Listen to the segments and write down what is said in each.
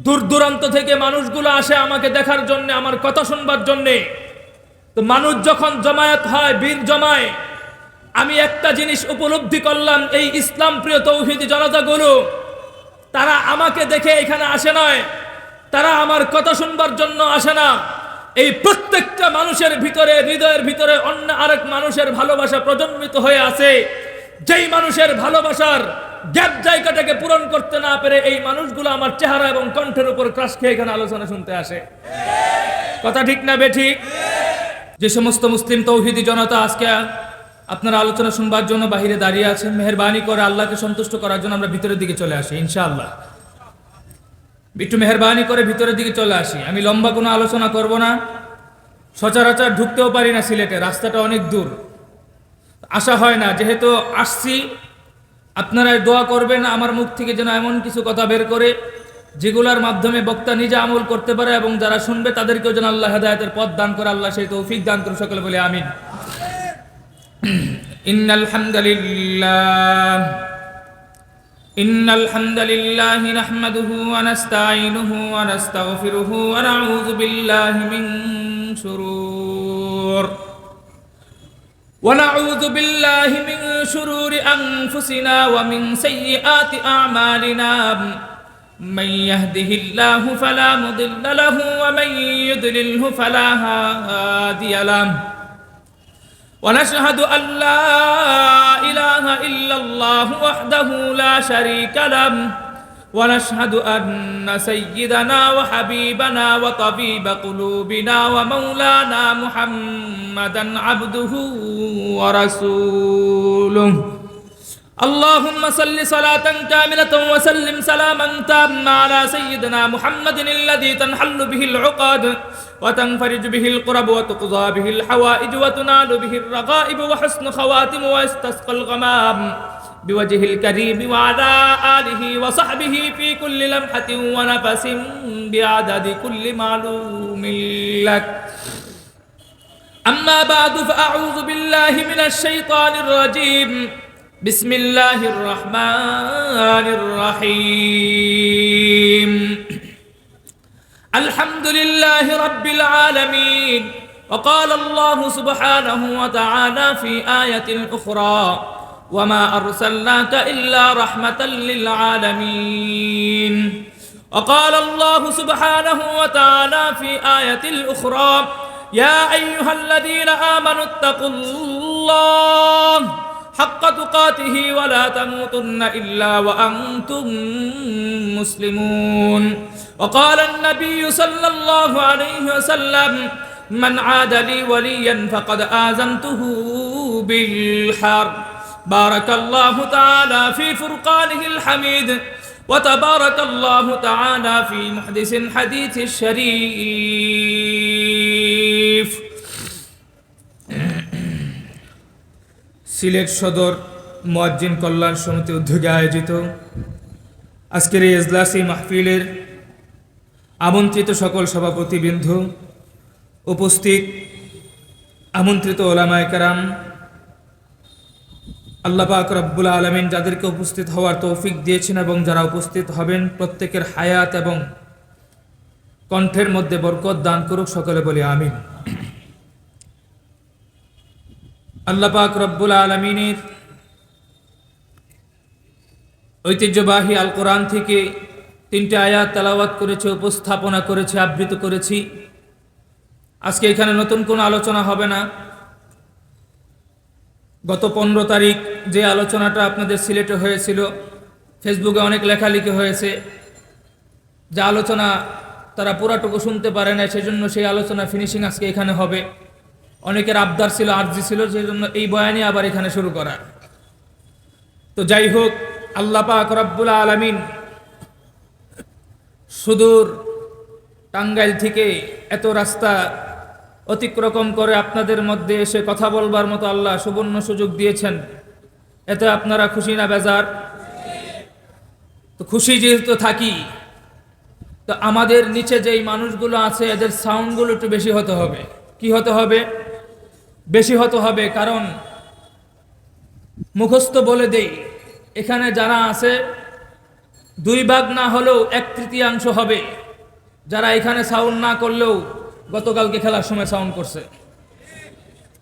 দূর দূরান্ত থেকে মানুষগুলো আসে আমাকে দেখার জন্য, আমার কথা শুনবার জন্যে। তো মানুষ যখন জমায়েত হয়, ভিড় জমায়, আমি একটা জিনিস উপলব্ধি করলাম, এই ইসলাম প্রিয় তৌহিদি জনতাগুলো তারা আমাকে দেখে এখানে আসে নয়, তারা আমার কথা শুনবার জন্য আসে না। এই প্রত্যেকটা মানুষের ভিতরে, হৃদয়ের ভিতরে অন্য আরেক মানুষের ভালোবাসা প্রজন্মিত হয়ে আছে। যেই মানুষের ভালোবাসার গ্যাপ জায়গাটাকে পূরণ করতে না পেরে এই মানুষগুলো আমার চেহারা এবং কণ্ঠের উপর ক্রাশ খেয়ে এখানে আলোচনা শুনতে আসে। কথা ঠিক না বেঠিক? যে সমস্ত মুসলিম তৌহিদি জনতা আজকে আপনারা আলোচনা শুনবার জন্য বাহিরে দাঁড়িয়ে আছেন, মেহেরবানি করে আল্লাহকে সন্তুষ্ট করার জন্য আমরা ভিতরের দিকে চলে আসি ইনশাআল্লাহ। একটু মেহেরবানি করে ভিতরের দিকে চলে আসি। আমি লম্বা কোনো আলোচনা করব না, সচরাচর ঢুকতেও পারি না সিলেটে, রাস্তাটা অনেক দূর, আসা হয় না। যেহেতু আসছি, আপনারা দোয়া করবেন আমার মুখ থেকে যেন এমন কিছু কথা বের করে যেগুলোর মাধ্যমে বক্তা নিজে আমল করতে পারে এবং যারা শুনবে তাদেরকেও যেন আল্লাহ হেদায়েতের পথ দান করে, আল্লাহ সেই তৌফিক দান করে, সকলে বলে আমিন। ইন্নাল হামদালিল্লাহ নাহমাদুহু ওয়া নাস্তাঈনুহু ওয়া নাস্তাগফিরুহু ওয়া নাউযু বিল্লাহি মিন শুরুরি আনফুসিনা ওয়া মিন সাইয়্যাতি আ'মালিনা। من يهده الله فلا مضل له ومن يضلله فلا هادي له ونشهد أن لا إله إلا الله وحده لا شريك له ونشهد أن سيدنا وحبيبنا وطبيب قلوبنا ومولانا محمدا عبده ورسوله. اللهم صل صلاة كاملة وسلم سلاما تاما على سيدنا محمد الذي تنحل به العقد وتنفرج به القرب وتقضى به الحوائج وتنال به الرغائب وحسن خواتم ويستسقى الغمام بوجه الكريم وعلى آله وصحبه في كل لمحة ونفس بعدد كل معلوم لك. أما بعد فأعوذ بالله من الشيطان الرجيم. بسم الله الرحمن الرحيم. الحمد لله رب العالمين. وقال الله سبحانه وتعالى في آية أخرى وما أرسلناك إلا رحمة للعالمين. وقال الله سبحانه وتعالى في آية أخرى يا أيها الذين آمنوا اتقوا الله حق تقاته ولا تموتن إلا وأنتم مسلمون. وقال النبي صلى الله عليه وسلم من عاد لي وليا فقد آذنته بالحرب. بارك الله تعالى في فرقانه الحميد وتبارك الله تعالى في محدث الحديث الشريف. সিলেট সদর মুয়াজ্জিন কল্যাণ সমিতি উদ্যোগে আয়োজিত আজকের এই ইজলাসি মাহফিলের আমন্ত্রিত সকল সভাপতিবৃন্দ, উপস্থিত আমন্ত্রিত ওলামায়ে কেরাম, আল্লাহ পাক রব্বুল আলামিন যাদেরকে উপস্থিত হওয়ার তৌফিক দিয়েছেন এবং যারা উপস্থিত হবেন প্রত্যেকের হায়াত এবং কণ্ঠের মধ্যে বরকত দান করুক, সকলে বলি আমিন। আল্লাহ পাক রব্বুল আলামিনের ঐতিহ্যবাহী আল কোরআন থেকে 3টে আয়াত তেলাওয়াত করেছে, উপস্থাপনা করেছে, আবৃত্তি করেছি। আজকে এখানে নতুন কোনো আলোচনা হবে না। গত 15 তারিখ যে আলোচনাটা আপনাদের সিলেটে হয়েছিল, ফেসবুকে অনেক লেখালেখি হয়েছে, যে আলোচনা তারা পুরাটুকু শুনতে পারে না, সেজন্য সেই আলোচনা ফিনিশিং আজকে এখানে হবে। অনেকের আবদার ছিল, আরজি ছিল, সেই জন্য এই বয়ানই আবার এখানে শুরু করা। তো যাই হোক, আল্লাহ পাক রব্বুল আলামিন সুদূর টাঙ্গাইল থেকে এত রাস্তা অতিক্রম করে আপনাদের মধ্যে এসে কথা বলবার মতো আল্লাহ সুবর্ণ সুযোগ দিয়েছেন। এতে আপনারা খুশি না বেজার? তো খুশি যেহেতু থাকি, তো আমাদের নিচে যেই মানুষগুলো আছে এদের সাউন্ডগুলো একটু বেশি হতে হবে। কি হতে হবে? বেশি হতে হবে। কারণ মুখস্থ বলে দেই, এখানে যারা আছে 2 ভাগ না হলেও 1/3 হবে যারা এখানে সাউন্ড না করলেও গতকালকে খেলার সময় সাউন্ড করছে।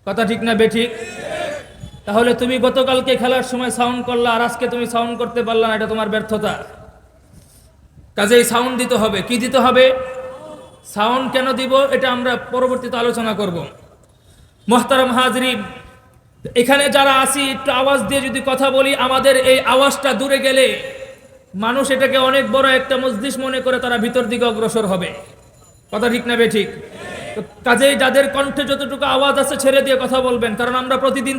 কথা ঠিক না বেঠিক? তাহলে তুমি গতকালকে খেলার সময় সাউন্ড করলা আর আজকে তুমি সাউন্ড করতে পারলা না, এটা তোমার ব্যর্থতা। কাজেই সাউন্ড দিতে হবে। কি দিতে হবে? সাউন্ড কেন দিব এটা আমরা পরবর্তীতে আলোচনা করব। মুহতারাম হাজরিন, এখানে যারা আছি একটু আওয়াজ দিয়ে যদি কথা বলি, আমাদের এই আওয়াজটা দূরে গেলে মানুষ এটাকে অনেক বড় একটা মজলিস মনে করে তারা ভিতর দিকে অগ্রসর হবে। কথা ঠিক না বেঠিক? তো কাজেই যাদের কণ্ঠে যতটুকু আওয়াজ আছে ছেড়ে দিয়ে কথা বলবেন, কারণ আমরা প্রতিদিন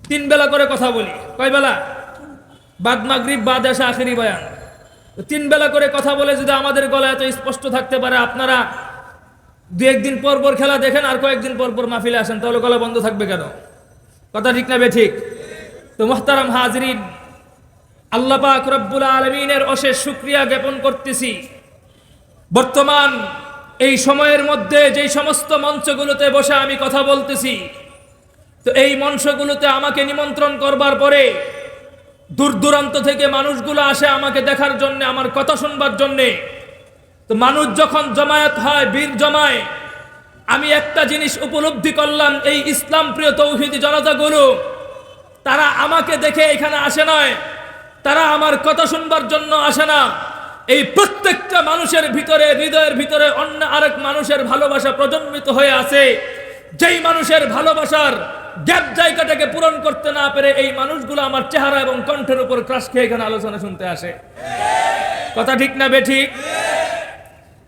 তিন বেলা করে কথা বলি। কয় বেলা? বাদ মাগরিব, বাদ এশা, আখিরি বয়ান। 3 বেলা করে কথা বলে যদি আমাদের গলা এত স্পষ্ট থাকতে পারে, আপনারা 2-1 দিন পর পর খেলা দেখেন আর কয়েকদিন পর পর মাহফিলে আসেন, তাহলে গলা বন্ধ থাকবে কেন? কথা ঠিক না বেঠিক? তো মুহতারাম হাজরিন, আল্লাহ পাক রব্বুল আলামিনের অশেষ শুকরিয়া জ্ঞাপন করতেছি। বর্তমান এই সময়ের মধ্যে যেই সমস্ত মঞ্চগুলোতে বসে আমি কথা বলতেছি, তো এই মঞ্চগুলোতে আমাকে নিমন্ত্রণ করবার পরে দূর দূরান্ত থেকে মানুষগুলো আসে আমাকে দেখার জন্য, আমার কথা শুনবার জন্যে। তো মানুষ যখন জমায়েত হয়, ভিড় জমায়, আমি একটা জিনিস উপলব্ধি করলাম, এই ইসলাম প্রিয় তৌহিদি জনতাগুলো তারা আমাকে দেখে এখানে আসে নয়, তারা আমার কথা শুনবার জন্য আসে না। এই প্রত্যেকটা মানুষের ভিতরে, হৃদয়ের ভিতরে অন্য আরেক মানুষের ভালোবাসা প্রজন্মিত হয়ে আছে। যেই মানুষের ভালোবাসার গ্যাপ জায়গাটাকে পূরণ করতে না পেরে এই মানুষগুলো আমার চেহারা এবং কণ্ঠের উপর ক্রাশ খেয়ে এখানে আলোচনা শুনতে আসে। কথা ঠিক না বেঠিক?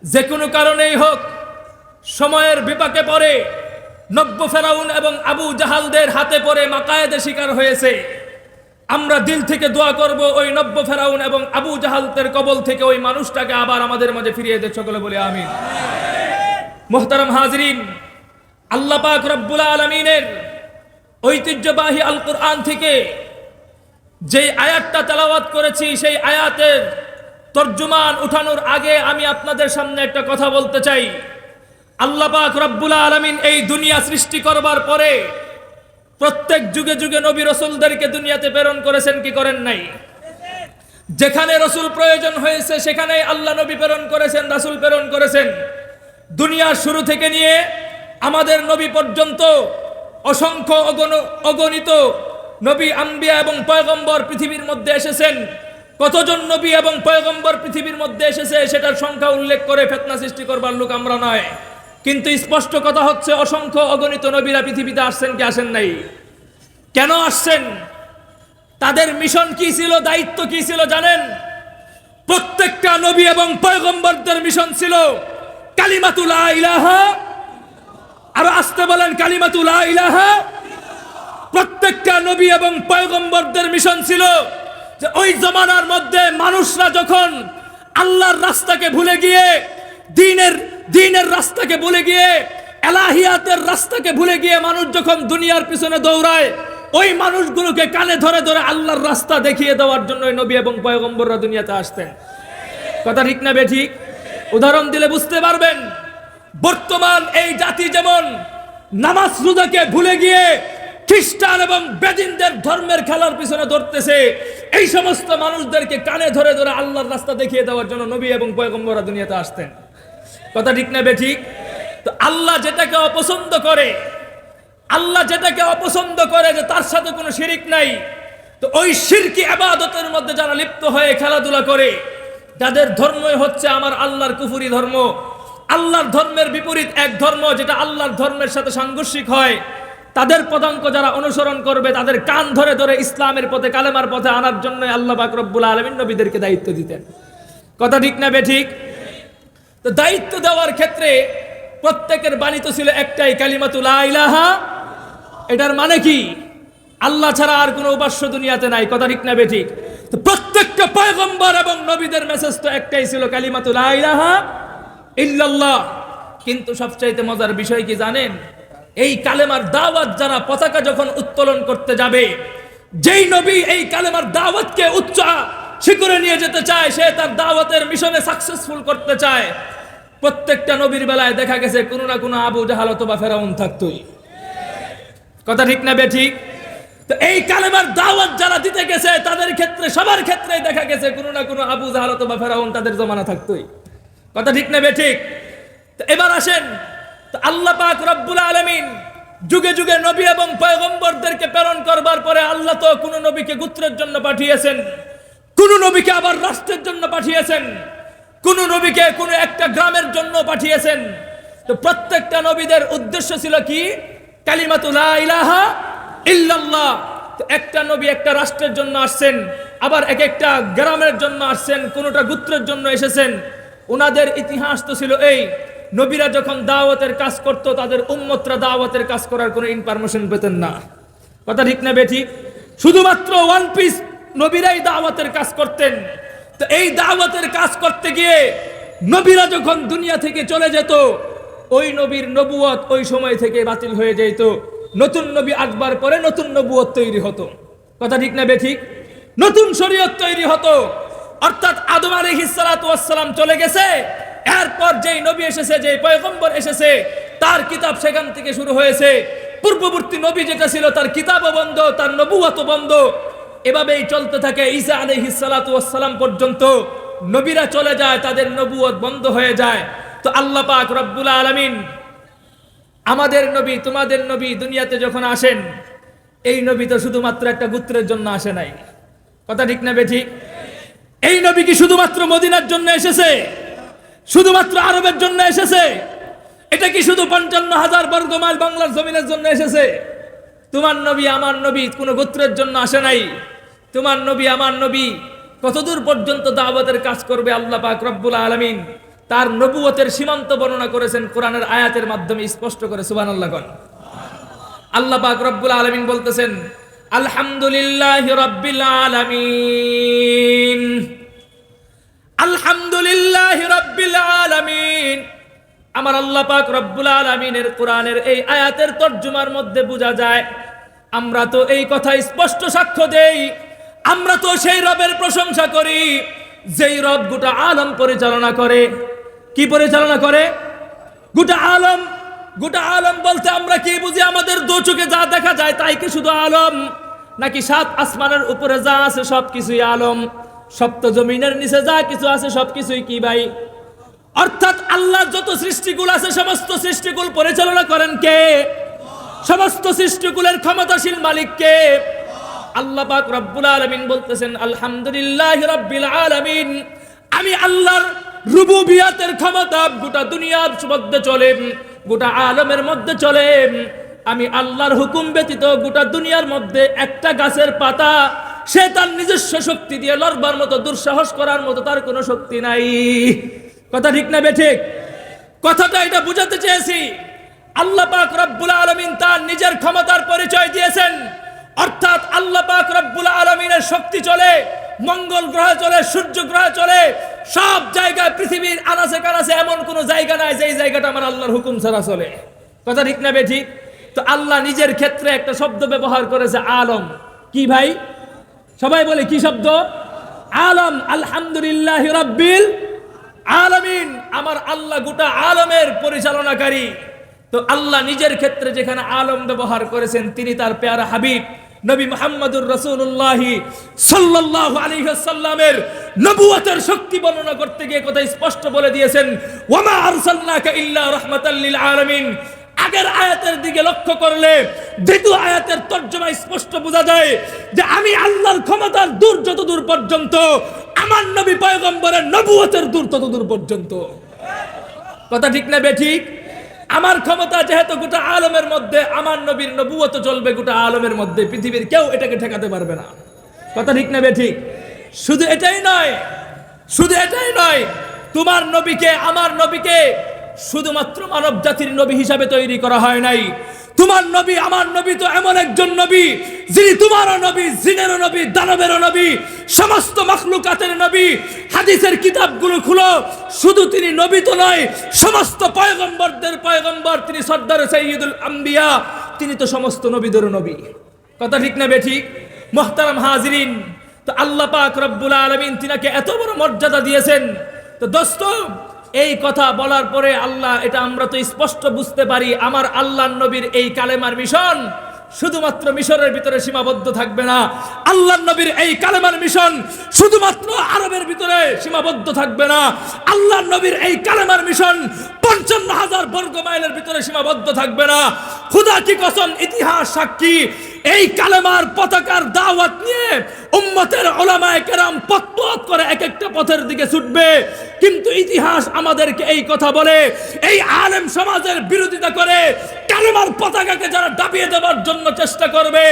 যে কোনো কারণেই হোক, সময়ের বিপাকে পড়ে নব্য ফেরাউন এবং আবু জাহালদের হাতে পড়ে মাকায়েদে শিকার হয়েছে। আমরা দিল থেকে দোয়া করব ওই নব্য ফেরাউন এবং আবু জাহালদের কবল থেকে ওই মানুষটাকে আবার আমাদের মাঝে ফিরিয়ে দে, সকলে বলে আমিন। মুহতারাম হাজরিন, আল্লাহ পাক রব্বুল আলামিনের ঐতিহ্যবাহী আল কোরআন থেকে যে আয়াতটা তেলাওয়াত করেছি, সেই আয়াতের তর্জমান উঠানোর আগে আমি আপনাদের সামনে একটা কথা বলতে চাই। আল্লাহ পাক রব্বুল আলামিন এই দুনিয়া সৃষ্টি করবার পরে প্রত্যেক যুগে যুগে নবী রাসূলদেরকে দুনিয়াতে প্রেরণ করেছেন কি করেন নাই? যেখানে রাসূল প্রয়োজন হয়েছে সেখানে আল্লাহ নবী প্রেরণ করেছেন, রাসূল প্রেরণ করেছেন। দুনিয়ার শুরু থেকে নিয়ে আমাদের নবী পর্যন্ত অসংখ্য অগণিত নবী, আম্বিয়া এবং পয়গম্বর পৃথিবীর মধ্যে এসেছেন। কতজন নবী এবং পয়গম্বর পৃথিবীর মধ্যে এসেছে সেটার সংখ্যা উল্লেখ করে ফিতনা সৃষ্টি করবার লোক আমরা নয়, কিন্তু স্পষ্ট কথা হচ্ছে অসংখ্য অগণিত নবীরা পৃথিবীতে আসছেন কি আসেন নাই? কেন আসছেন? তাদের মিশন কি ছিল, দায়িত্ব কি ছিল জানেন? প্রত্যেকটা নবী এবং পয়গম্বরদের মিশন ছিল কালিমাতু লা ইলাহা, আর আসতে বলেন কালিমাতু লা ইলাহা। প্রত্যেকটা নবী এবং পয়গম্বরদের মিশন ছিল যে ওই জমানার মধ্যে মানুষরা যখন আল্লাহর রাস্তাকে ভুলে গিয়ে, দ্বীনের রাস্তাকে ভুলে গিয়ে, এলাহিয়াতের রাস্তাকে ভুলে গিয়ে মানুষ যখন দুনিয়ার পিছনে দৌড়ায়, ওই মানুষগুলোকে কানে ধরে ধরে আল্লাহর রাস্তা দেখিয়ে দেওয়ার জন্য নবী এবং পয়গম্বররা দুনিয়াতে আসতেন। কথা ঠিক না বেঠিক? উদাহরণ দিলে বুঝতে পারবেন। বর্তমান এই জাতি যেমন নামাজ রোজাকে ভুলে গিয়ে খ্রিস্টান এবং বেদিনদের ধর্মের খেলার পিছনে ধরতেছে, এই সমস্ত মানুষদেরকে কানে ধরে ধরে আল্লাহর রাস্তা দেখিয়ে দেওয়ার জন্য নবী এবং পয়গম্বররা দুনিয়াতে আসতেন। কথা ঠিক না বেঠিক? তো আল্লাহ যেটাকে অপছন্দ করে, যে তার সাথে কোনো শিরিক নাই, তো ওই শিরকি ইবাদতের মধ্যে যারা লিপ্ত হয়ে খেলাধুলা করে, যাদের ধর্মই হচ্ছে আমার আল্লাহর কুফরি ধর্ম, আল্লাহর ধর্মের বিপরীত এক ধর্ম যেটা আল্লাহর ধর্মের সাথে সাংঘর্ষিক হয়, তাদের পদাঙ্ক যারা অনুসরণ করবে তাদের কান ধরে ধরে ইসলামের পথে, কালেমার পথে আনার জন্য আল্লাহ পাক রব্বুল আলামিন নবীদেরকে দায়িত্ব দিতেন। কথা ঠিক না বেঠিক? তো দায়িত্ব দেওয়ার ক্ষেত্রে প্রত্যেকের বাণী তো ছিল একটাই, কালিমাতু লা ইলাহা। এটার মানে কি? আল্লাহ ছাড়া আর কোনো উপাস্য দুনিয়াতে নাই। কথা ঠিক না বেঠিক? তো প্রত্যেকটা পয়গম্বর এবং নবীদের মেসেজ তো একটাই ছিল, কালিমাতু লা ইলাহা ইল্লাল্লাহ। কিন্তু সবচাইতে মজার বিষয় কি জানেন? এই কালেমার দাওয়াত যারা পতাকা যখন উত্তোলন করতে যাবে, যেই নবী এই কালেমার দাওয়াতকে উচ্চ শিখরে নিয়ে যেতে চায়, সে তার দাওয়াতের মিশনে সাকসেসফুল করতে চায়, প্রত্যেকটা নবীর বেলায় দেখা গেছে কোনো না কোনো আবু জাহাল অথবা ফেরাউন থাকতোই। কথা ঠিক না বেঠিক? তো এই কালেমার দাওয়াত যারা দিতে গেছে তাদের ক্ষেত্রে সবার ক্ষেত্রেই দেখা গেছে কোনো না কোনো আবু জাহল অথবা ফেরাউন তাদের জমানা থাকতোই। কথা ঠিক না বেঠিক? তো এবার আসেন, তো আল্লাহ পাক রব্বুল আলামিন যুগে যুগে নবী এবং পয়গম্বরদেরকে প্রেরণ করবার পরে আল্লাহ তো কোন নবীকে গোত্রের জন্য পাঠিয়েছেন, কোন নবীকে আবার রাষ্ট্রের জন্য পাঠিয়েছেন, কোন নবীকে কোন একটা গ্রামের জন্য পাঠিয়েছেন। তো প্রত্যেকটা নবীদের উদ্দেশ্য ছিল কি? কালিমাতু লা ইলাহা ইল্লাল্লাহ। তো একটা নবী একটা রাষ্ট্রের জন্য আসছেন, আবার এক একটা গ্রামের জন্য আসছেন, কোনটা গোত্রের জন্য এসেছেন। ওনাদের ইতিহাস তো ছিল এই, নবীরা যখন দাওয়াতের কাজ করত তাদের উম্মতরা দাওয়াতের কাজ করার কোনো ইনফরমেশন পেতেন না। কথা ঠিক না বেঠিক? শুধুমাত্র ওয়ান পিস নবীরাই দাওয়াতের কাজ করতেন। তো এই দাওয়াতের কাজ করতে গিয়ে নবীরা যখন দুনিয়া থেকে চলে যেত, ওই নবীর নবুয়ত ওই সময় থেকে বাতিল হয়ে যেত। নতুন নবী আসবার পরে নতুন নবুয়ত তৈরি হতো। কথা ঠিক না বেঠিক? নতুন শরীয়ত তৈরি হতো। অর্থাৎ আদম আলাইহিস সালাতু ওয়াস সালাম চলে গেছে, এরপর যেই নবী এসেছে, যেই পয়গম্বর এসেছে, তার কিতাব সেখান থেকে শুরু হয়েছে। পূর্ববর্তী নবী যেটা ছিল তার কিতাবও বন্ধ, তার নবুয়তও বন্ধ। এভাবেই চলতে থাকে ঈসা আলাইহিস সালাতু ওয়াস সালাম পর্যন্ত। নবীরা চলে যায়, তাদের নবুয়ত বন্ধ হয়ে যায়। তো আল্লাহ পাক রব্বুল আলামিন আমাদের নবী, তোমাদের নবী দুনিয়াতে যখন আসেন, এই নবী তো শুধুমাত্র একটা গোত্রের জন্য আসে নাই। কথা ঠিক না বেঠিক? এই নবী কি শুধুমাত্র মদিনার জন্য এসেছে? শুধুমাত্র আরবের জন্য এসেছে? এটা কি শুধু ৫৫,০০০ বর্গ মাইল বাংলার জমিনের জন্য এসেছে? তোমার নবী আমার নবী কোনো গোত্রের জন্য আসে নাই। তোমার নবী আমার নবী কতদূর পর্যন্ত দাওয়াতের কাজ করবে আল্লাহ পাক রব্বুল আলামিন তার নবুয়তের সীমান্ত বর্ণনা করেছেন কোরআনের আয়াতের মাধ্যমে স্পষ্ট করে। সুবহানাল্লাহ। আল্লাহ পাক রব্বুল আলামিন বলতেছেন, আলহামদুলিল্লাহি রাব্বিল আলামিন, আলহামদুলিল্লাহি রাব্বিল আলামিন। আমার আল্লাহ পাক রব্বুল আলামিনের কোরআনের এই আয়াতের তরজমার মধ্যে বোঝা যায়, আমরা তো এই কথা স্পষ্ট সাক্ষ্য দেই, আমরা তো সেই রবের প্রশংসা করি যেই রব গোটা আলম পরিচালনা করে। কি পরিচালনা করে? গোটা আলম। গোটা আলম বলতে আমরা কি বুঝি? আমাদের দু চোখে যা দেখা যায় তাই কি শুধু আলম? নাকি সাত আসমানের উপরে যা আছে সবকিছুই আলম? সপ্ত জমিনের নিচে যা কিছু আছে সবকিছুই কি ভাই? অর্থাৎ আল্লাহর যত সৃষ্টিকুল আছে সমস্ত সৃষ্টিকুল পরিচালনা করেন কে? সমস্ত সৃষ্টিকুলের ক্ষমতাশীল মালিক কে? আল্লাহ পাক রব্বুল আলামিন বলতেছেন, আলহামদুলিল্লাহি রাব্বিল আলামিন। আমি আল্লাহর রুবুবিয়াতের ক্ষমতা গোটা দুনিয়ার মধ্যে চলে, গোটা আলমের মধ্যে চলে। আমি আল্লাহর হুকুম ব্যতীত গোটা দুনিয়ার মধ্যে একটা গাছের পাতা সে তার নিজস্ব শক্তি দিয়ে লড়বার মতো, দুঃসাহস করার মতো তার কোনো শক্তি নাই। কথা ঠিক না বেঠিক? কথাটা এটা বুঝাতে চেয়েছি। আল্লাহ পাক রব্বুল আলামিন তার নিজের ক্ষমতার পরিচয় দিয়েছেন। অর্থাৎ আল্লাহ পাক রব্বুল আলামিনের শক্তি চলে, মঙ্গল গ্রহে চলে, সূর্য গ্রহে চলে, সব জায়গায় পৃথিবীর আনাচে কানাচে এমন কোনো জায়গা নাই যেই জায়গাটা আমার আল্লাহর হুকুম ছাড়া চলে। কথা ঠিক না বেঠিক? তো আল্লাহ নিজের ক্ষেত্রে একটা শব্দ ব্যবহার করেছে, আলম। কি ভাই? সবাই বলে কি শব্দ? আলম। আলহামদুলিল্লাহি রাব্বিল আলামিন। আমার আল্লাহ গোটা আলমের পরিচালনাকারী। তো আল্লাহ নিজের ক্ষেত্রে যেখানে আলম ব্যবহার করেছেন, তিনি তার পেয়ারা হাবিব নবী মুহাম্মদুর রাসূলুল্লাহ সাল্লাল্লাহু আলাইহি ওয়াসাল্লামের নবুয়তের শক্তি বর্ণনা করতে গিয়ে কথা স্পষ্ট বলে দিয়েছেন, ওয়ামা আরসালনাকা ইল্লা রাহমাতাল লিল আলামিন। আগের আয়াতের দিকে লক্ষ্য করলে দ্বিতীয় আয়াতের তরজমা স্পষ্ট বোঝা যায় যে আমি আল্লাহর ক্ষমতার দূর যত দূর পর্যন্ত, আমার নবী পয়গম্বরের নবুয়তের দূর তত দূর পর্যন্ত। কথা ঠিক না বেঠিক? আমার ক্ষমতা যেহেতু গোটা আলমের মধ্যে, আমার নবীর নবুয়ত চলবে গোটা আলমের মধ্যে, পৃথিবীর কেউ এটাকে ঠেকাতে পারবে না। কথা ঠিক না বেঠিক? শুধু এটাই নয়, শুধু এটাই নয়, তোমার নবীকে আমার নবীকে শুধুমাত্র মানব জাতির নবী হিসাবে তৈরি করা হয় নাই। তোমার নবী আমার নবী তো এমন একজন নবী যিনি তোমারও নবী, জিনেরও নবী, দানবেরও নবী, সমস্ত মাখলুকাতের নবী। হাদিসের কিতাবগুলো খুলো, শুধু তিনি নবী তো নয়, সমস্ত পয়গম্বরদের পয়গম্বর, তিনি সর্দার সাইয়্যিদুল আম্বিয়া, তিনি তো সমস্ত নবীদেরও নবী। কথা ঠিক না বেঠিক? মুহতারাম হাজিরিন, তো আল্লাহ পাক রব্বুল আলামিন তিনাকে এত বড় মর্যাদা দিয়েছেন। তো দোস্ত, এই কথা বলার পরে আল্লাহ, এটা আমরা তো স্পষ্ট বুঝতে পারি, আমার আল্লাহর নবীর এই কালেমার মিশন শুধুমাত্র মিশরের ভিতরে সীমাবদ্ধ থাকবে না। আল্লাহর নবীর এই কালেমার মিশন শুধুমাত্র আরবের ভিতরে সীমাবদ্ধ থাকবে না। আল্লাহর নবীর এই কালেমার মিশন 55,000 বর্গ মাইলের ভিতরে সীমাবদ্ধ থাকবে না। খোদা কি কসম, ইতিহাস সাক্ষী, এই কালেমার পতাকার দাওয়াত নিয়ে উম্মতের উলামায়ে কেরাম পথ করে এক একটা পথের দিকে ছুটবে, কিন্তু ইতিহাস আমাদেরকে এই কথা বলে, এই আলেম সমাজের বিরোধিতা করে কালেমার পতাকাকে যারা দাবিয়ে দেওয়ার জন্য চেষ্টা করবে,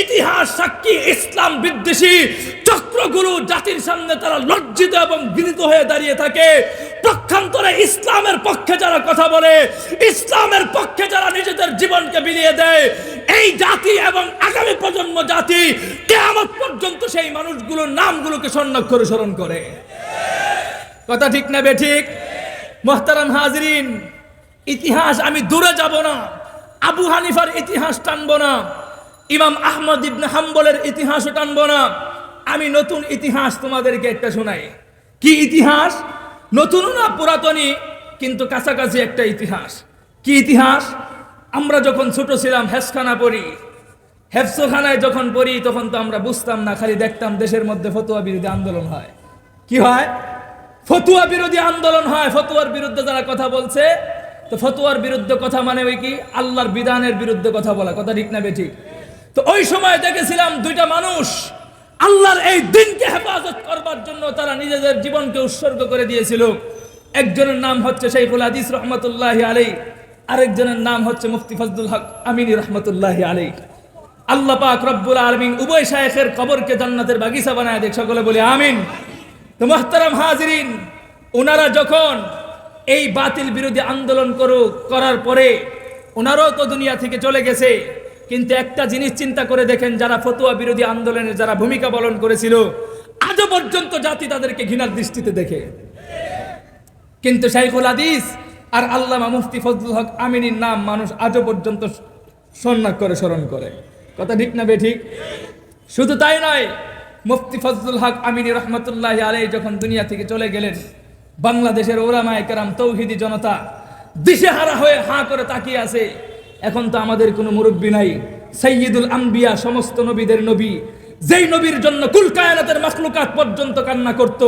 ইতিহাস সাক্ষী ইসলাম বিদ্বেষী চক্রগুলো জাতির সামনে তারা লজ্জিত এবং ঘৃণিত হয়ে দাঁড়িয়ে থাকে। পক্ষান্তরে ইসলামের পক্ষে যারা কথা বলে, ইসলামের পক্ষে যারা নিজেদের জীবনকে বিলিয়ে দেয়, এই জাতি এবং আগামী প্রজন্ম জাতি কিয়ামত পর্যন্ত সেই মানুষগুলোর নামগুলোকে স্বর্ণাক্ষরে স্মরণ করে। কথা ঠিক না বেঠিক? মুহতারাম হাজিরিন, ইতিহাস আমি দূরে যাব না, আবু হানিফার ইতিহাস টানবো না, ইমাম আহমদ ইবনে হাম্বলের ইতিহাসও টানবো না, আমি নতুন ইতিহাস তোমাদেরকে একটা শোনাই। কি ইতিহাস? নতুনও না পুরাতনই, কিন্তু কাছাকাছি একটা ইতিহাস। কি ইতিহাস? আমরা যখন ছোট ছিলাম হেফজখানা পড়ি, হেফজখানায় যখন পড়ি তখন তো আমরা বুঝতাম না, খালি দেখতাম দেশের মধ্যে ফতোয়া বিরোধী আন্দোলন হয়। কি হয়? ফতোয়া বিরোধী আন্দোলন হয়। ফতোয়ার বিরুদ্ধে যারা কথা বলছে, তো ফতোয়ার বিরুদ্ধে কথা মানে ওই কি আল্লাহর বিধানের বিরুদ্ধে কথা বলা। কথা ঠিক না বেঠিক? তো ওই সময় দেখেছিলাম দুইটা মানুষ আল্লাহর এই দিনকে হেফাজত করবার জন্য তারা নিজেদের জীবনকে উৎসর্গ করে দিয়েছিল। একজনের নাম হচ্ছে শাইখুল হাদিস রহমতুল্লাহি আলাইহি, আরেকজনের নাম হচ্ছে মুফতি ফজলুল হক আমিনী রহমতুল্লাহি আলাইহি। আল্লাহ পাক রব্বুল আলামিন উভয় শায়েখের কবরকে জান্নাতের বাগিচা বানায় দেখ, সকলে বলে আমিন। তো মুহতারাম হাজিরিন, ওনারা যখন এই বাতিল বিরোধী আন্দোলন করার পরে ওনারাও তো দুনিয়া থেকে চলে গেছে, কিন্তু একটা জিনিস চিন্তা করে দেখেন, যারা ফতোয়া বিরোধী আন্দোলনে যারা ভূমিকা পালন করেছিল আজও পর্যন্ত জাতি তাদেরকে ঘৃণার দৃষ্টিতে দেখে। কিন্তু শাইখুল হাদিস আর আল্লামা মুফতি ফজলুল হক আমিনীর নাম মানুষ আজও পর্যন্ত স্মরণ স্মরণ করে। কথা ঠিক না বেঠিক? শুধু তাই নয়, মুফতি ফজলুল হক আমিনী রহমতুল্লাহি আলাইহি যখন দুনিয়া থেকে চলে গেলেন, বাংলাদেশের উলামায়ে কেরাম তৌহিদি জনতা দিশেহারা হয়ে হাঁ করে তাকিয়ে আছে। এখন তো আমাদের কোনো মুরব্বী নাই, সাইয়্যিদুল আম্বিয়া, সমস্ত নবীদের নবী, যেই নবীর জন্য কুল কায়নাতের মাখলুকাত পর্যন্ত কান্না করত,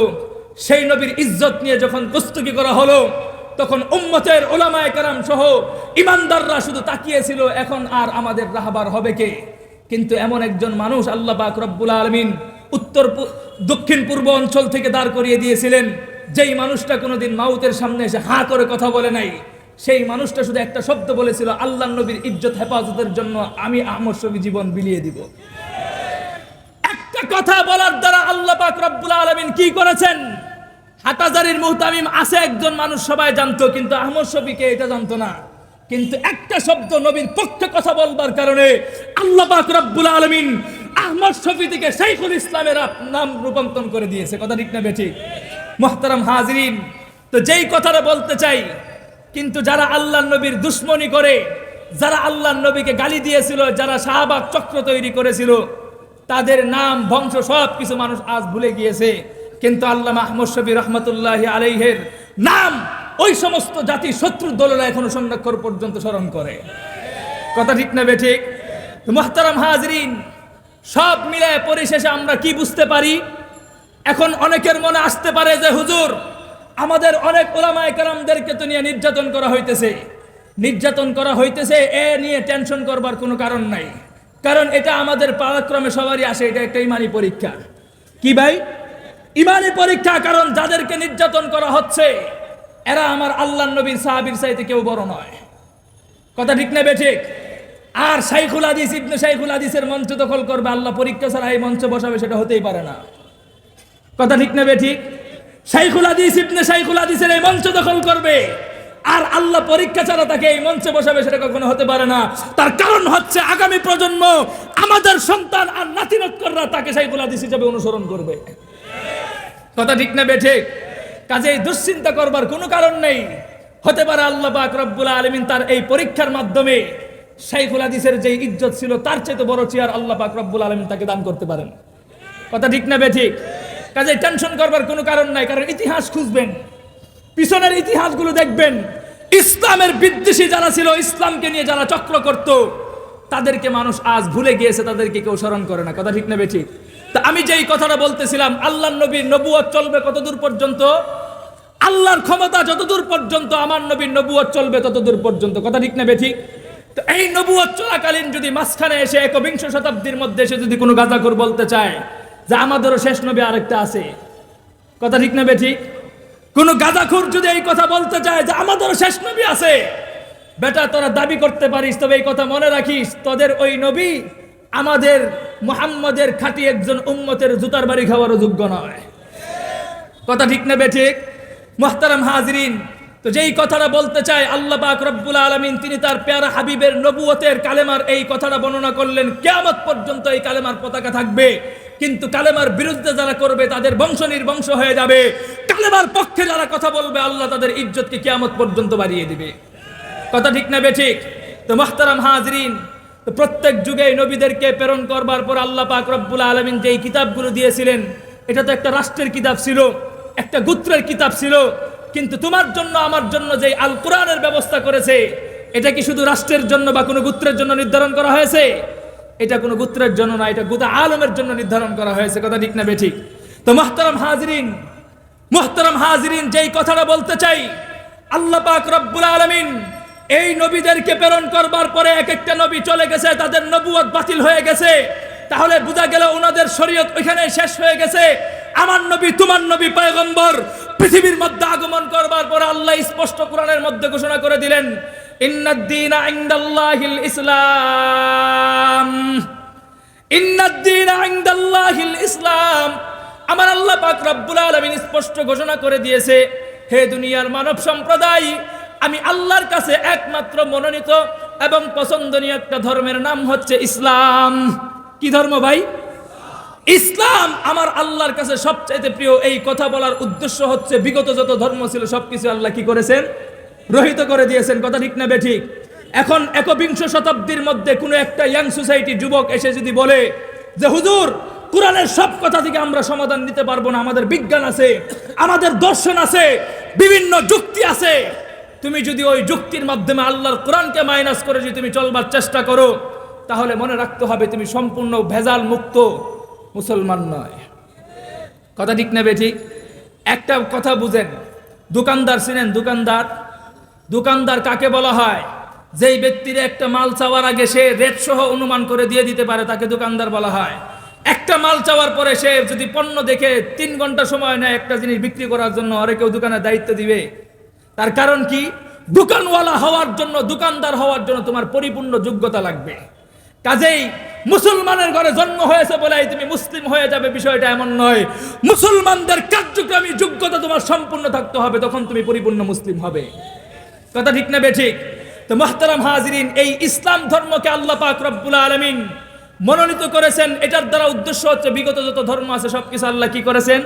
সেই নবীর ইজ্জত নিয়ে যখন কুস্তুকি করা হলো, তখন উম্মতের উলামায়ে কেরাম সহ ইমানদাররা শুধু তাকিয়েছিল, এখন আর আমাদের রাহবার হবে কে? কিন্তু এমন একজন মানুষ আল্লাহ পাক রব্বুল আলামিন উত্তর দক্ষিণ পূর্ব অঞ্চল থেকে দাঁড় করিয়ে দিয়েছিলেন, যেই মানুষটা কোনোদিন মাউতের সামনে এসে হাঁ করে কথা বলে নাই। সেই মানুষটা শুধু একটা শব্দ বলেছিল, আল্লাহর নবীর ইজ্জত হেফাজতের জন্য আমি আহমদ শফী জীবন বিলিয়ে দিব। একটা কথা বলার দ্বারা আল্লাহ পাক রব্বুল আলামিন কি করেছেন? হাটাজারির মুহতামিম আছে একজন মানুষ সবাই জানতো, কিন্তু আহমদ শফীকে এটা জানতো না। কিন্তু একটা শব্দ নবীর পক্ষে কথা বলবার কারণে আল্লাহ পাক রব্বুল আলামিন আহমদ শফী থেকে শাইখুল ইসলামের নাম রূপান্তর করে দিয়েছে। কথা ঠিক না বেঠিক? মুহতারাম হাজিরিন, তো যেই কথাটা বলতে চাই, কিন্তু যারা আল্লাহর নবীর দুশ্মনী করে, যারা আল্লাহর নবীকে গালি দিয়েছিল, যারা শাহবাগ চক্র তৈরি করেছিল, তাদের নাম বংশ সব কিছু মানুষ আজ ভুলে গিয়েছে। কিন্তু আল্লামা আহমদ শফী রহমতুল্লাহি আলাইহির নাম ওই সমস্ত জাতি শত্রুর দলেরা এখনো সন্ধ্যাক্ষর পর্যন্ত স্মরণ করে। কথা ঠিক না বেঠিক? মুহতারাম হাজিরিন, সব মিলে পরিশেষে আমরা কি বুঝতে পারি? এখন অনেকের মনে আসতে পারে যে হুজুর, আমাদের অনেক উলামায়ে কেরামদেরকে তো নিয়ে নির্যাতন করা হইতেছে, এ নিয়ে টেনশন করবার কোনো কারণ নাই, কারণ এটা আমাদের পালাক্রমে সবারই আসে, এটা একটা ইমানি পরীক্ষা। কি ভাই? ইমানি পরীক্ষা। কারণ যাদেরকে নির্যাতন করা হচ্ছে এরা আমার আল্লাহর নবীর সাহাবীর চাইতে কেউ বড় নয়। কথা ঠিক না বেঠিক? আর শাইখুল হাদিস ইবনে শাইখুল হাদিসের মঞ্চ দখল করবে, আল্লাহ পরীক্ষা ছাড়া এই মঞ্চে বসাবে, সেটা হতেই পারে না। কথা ঠিক না বেঠিক? শাইখুল হাদিস ইবনে শাইখুল হাদিসের এই মঞ্চ দখল করবে, আর আল্লাহ পরীক্ষা ছাড়া তাকে এই মঞ্চে বসাবে, সেটা কখনো হতে পারে না। তার কারণ হচ্ছে আগামী প্রজন্ম, আমাদের সন্তান আর নাতিনক্কররা তাকে শাইখুল হাদিস হিসেবে অনুসরণ করবে। কথা ঠিক না বেঠিক? কাজেই দুশ্চিন্তা করবার কোনো কারণ নেই। হতে পারে আল্লাহ পাক রব্বুল আলামিন তার এই পরীক্ষার মাধ্যমে শাইখুল হাদিসের যে ইজ্জত ছিল তার চেয়ে বড় চেয়ার আল্লাহ পাক রব্বুল আলামিন তাকে দান করতে পারেন। কথা ঠিক না বেঠিক? কাজেই টেনশন করবার কোনো কারণ নাই। কারণ ইতিহাস খুঁজবেন, পিছনের ইতিহাসগুলো দেখবেন, ইসলামের বিদ্বেষী যারা ছিল, ইসলামকে নিয়ে যারা চক্র করত, তাদেরকে মানুষ আজ ভুলে গিয়েছে, তাদেরকে কেউ স্মরণ করে না। কথা ঠিক না বেঠিক? তা আমি যেই কথাটা বলতেছিলাম, আল্লাহর নবীর নবুয়ত চলবে কতদূর পর্যন্ত? আল্লাহর ক্ষমতা যতদূর পর্যন্ত, আমার নবীর নবুয়ত চলবে ততদূর পর্যন্ত। কথা ঠিক না বেঠিক? তো এই নবুয়ত চলাকালীন যদি মাঝখানে এসে 21 শতাব্দীর মধ্যে এসে যদি কোনো গাঁজাখোর বলতে চায় যে আমাদেরও শেষ নবী আরেকটা আছে, কথা ঠিক না বেঠিক? কোনো গাঁজাখোর যদি এই কথা বলতে চায় যে আমাদেরও শেষ নবী আছে, বেটা তোরা দাবি করতে পারিস, তবে এই কথা মনে রাখিস, তোদের ওই নবী আমাদের মুহাম্মদের খাঁটি একজন উম্মতের জুতার বাড়ি খাওয়ারও যোগ্য নয়। কথা ঠিক না বেঠিক? মুহতারাম হাজিরিন, তো যেই কথাটা বলতে চাই, আল্লাহ পাক রব্বুল আলামিন তিনি তার প্যারা হাবিবের নবুয়তের কালেমার এই কথাটা বর্ণনা করলেন, কিয়ামত পর্যন্ত এই কালেমার পতাকা থাকবে, কিন্তু কালেমার বিরুদ্ধে যারা করবে তাদের বংশ নির্বংশ হয়ে যাবে। কালেমার পক্ষে যারা কথা বলবে আল্লাহ তাদের ইজ্জতকে কিয়ামত পর্যন্ত বাড়িয়ে দিবে। কথা ঠিক না বেঠিক? তো মুহতারাম হাজিরিন, তো প্রত্যেক যুগে নবীদেরকে প্রেরণ করবার পর আল্লাহ পাক রব্বুল আলামিন যেই কিতাবগুলো দিয়েছিলেন, এটা তো একটা রাষ্ট্রের কিতাব ছিল, একটা গোত্রের কিতাব ছিল, কিন্তু তোমার জন্য আমার জন্য যে আল কোরআনের ব্যবস্থা করেছে, এটা কি শুধু রাষ্ট্রের জন্য বা কোনো গোত্রের জন্য নির্ধারণ করা হয়েছে? এটা কোনো গোত্রের জন্য না, এটা গোটা আলমের জন্য নির্ধারণ করা হয়েছে। কথা ঠিক না বেঠিক? তো মুহতারাম হাজিরিন, যেই কথাটা বলতে চাই, আল্লাহ পাক রব্বুল আলামিন এই নবীদেরকে প্রেরণ করবার পরে এক একটা নবী চলে গেছে, তাদের নবুয়ত বাতিল হয়ে গেছে, তাহলে বোঝা গেল ওনাদের শরীয়ত ওইখানে শেষ হয়ে গেছে। আমার নবী, তোমার নবী পয়গম্বর পৃথিবীর মধ্যে আগমন করবার পরে আল্লাহ স্পষ্ট কোরআনের মধ্যে ঘোষণা করে দিলেন, ইন্নাদ-দীনা ইনদাল্লাহিল ইসলাম, ইন্নাদ-দীনা ইনদাল্লাহিল ইসলাম। আমার আল্লাহ পাক রব্বুল আলামিন স্পষ্ট ঘোষণা করে দিয়েছে, হে দুনিয়ার মানব সম্প্রদায়, আমি আল্লাহর কাছে একমাত্র মনোনীত এবং পছন্দনীয় একটা ধর্মের নাম হচ্ছে ইসলাম। কি ধর্ম ভাই? ইসলাম আমার আল্লাহর কাছে সবচাইতে প্রিয়। এই কথা বলার উদ্দেশ্য হচ্ছে, বিগত যত ধর্ম ছিল সবকিছু আল্লাহ কি করেছেন? রহিত করে দিয়েছেন। কথা ঠিক না বেঠিক? এখন 21 শতাব্দীর মধ্যে কোনো একটা ইয়াং সোসাইটি যুবক এসে যদি বলে যে হুজুর, কোরআনের সব কথা থেকে আমরা সমাধান নিতে পারবো না, আমাদের বিজ্ঞান আছে, আমাদের দর্শন আছে, বিভিন্ন যুক্তি আছে, তুমি যদি ওই যুক্তির মাধ্যমে আল্লাহর কোরআনকে মাইনাস করে যদি তুমি চলবার চেষ্টা করো, তাহলে মনে রাখতে হবে তুমি সম্পূর্ণ ভেজাল মুক্ত মুসলমান নয়। কথা ঠিক না বেঠিক? একটা কথা বুঝেন, দোকানদার চিনেন? দোকানদার কাকে বলা হয়? যেই ব্যক্তির একটা মাল চাওয়ার আগে সে রেট সহ অনুমান করে দিয়ে দিতে পারে, তাকে দোকানদার বলা হয়। একটা মাল চাওয়ার পরে সে যদি পণ্য দেখে 3 ঘন্টা সময় নেয় একটা জিনিস বিক্রি করার জন্য, আরে কেউ দোকানের দায়িত্ব দিবে? তার কারণ কি? দোকানওয়ালা হওয়ার জন্য, দোকানদার হওয়ার জন্য তোমার পরিপূর্ণ যোগ্যতা লাগবে। কাজেই মুসলমানের ঘরে জন্ম হয়েছে বলে তুমি মুসলিম হয়ে যাবে, বিষয়টা এমন নয়। মুসলমানদের কার্যক্রমী যোগ্যতা তোমার সম্পূর্ণ থাকতে হবে, তখন তুমি পরিপূর্ণ মুসলিম হবে। কথা ঠিক না বেঠিক? তো মুহতারাম হাজিরিন, এই ইসলাম ধর্মকে আল্লাহ পাক রব্বুল আলামিন মনোনীত করেছেন। এটার দ্বারা উদ্দেশ্য হচ্ছে বিগত যত ধর্ম আছে সবকিছু আল্লাহ কি করেছেন?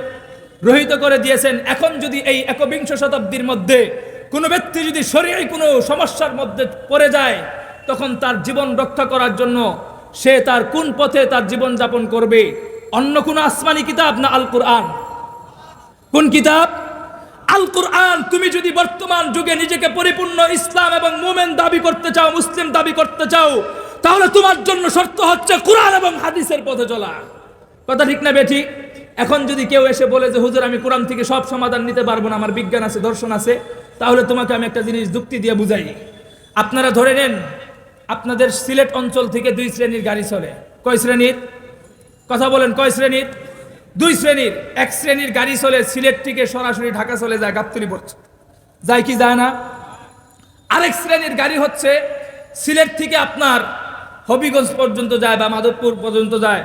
রহিত করে দিয়েছেন। এখন যদি এই 21 শতাব্দীর মধ্যে কোনো ব্যক্তি যদি শরীয়তে কোনো সমস্যার মধ্যে পড়ে যায়, তখন তার জীবন রক্ষা করার জন্য সে তার কোন পথে তার জীবন যাপন করবে? অন্য কোন আসমানি কিতাব না আল কোরআন? কোন কিতাব? আল কোরআন। তুমি যদি বর্তমান যুগে নিজেকে পরিপূর্ণ ইসলাম এবং মুমিন দাবি করতে চাও, মুসলিম দাবি করতে চাও, তাহলে তোমার জন্য শর্ত হচ্ছে কোরআন এবং হাদিসের পথে চলা। কথা ঠিক না বেঠিক? এখন যদি কেউ এসে বলে যে হুজুর আমি কোরআন থেকে সব সমাধান নিতে পারবো না, আমার বিজ্ঞান আছে, দর্শন আছে, তাহলে তোমাকে আমি একটা জিনিস যুক্তি দিয়ে বুঝাই। আপনারা ধরে নেন আপনাদের সিলেট অঞ্চল থেকে 2 শ্রেণীর গাড়ি চলে। কয় শ্রেণীর? কথা বলেন, কয় শ্রেণীর? 2 শ্রেণীর। এক শ্রেণীর গাড়ি চলে সিলেট থেকে সরাসরি ঢাকা চলে যায়, গাবতলী পড়ছে, যায় কি যায় না? আরেক শ্রেণীর গাড়ি হচ্ছে সিলেট থেকে আপনার হবিগঞ্জ পর্যন্ত যায় বা মাধবপুর পর্যন্ত যায়,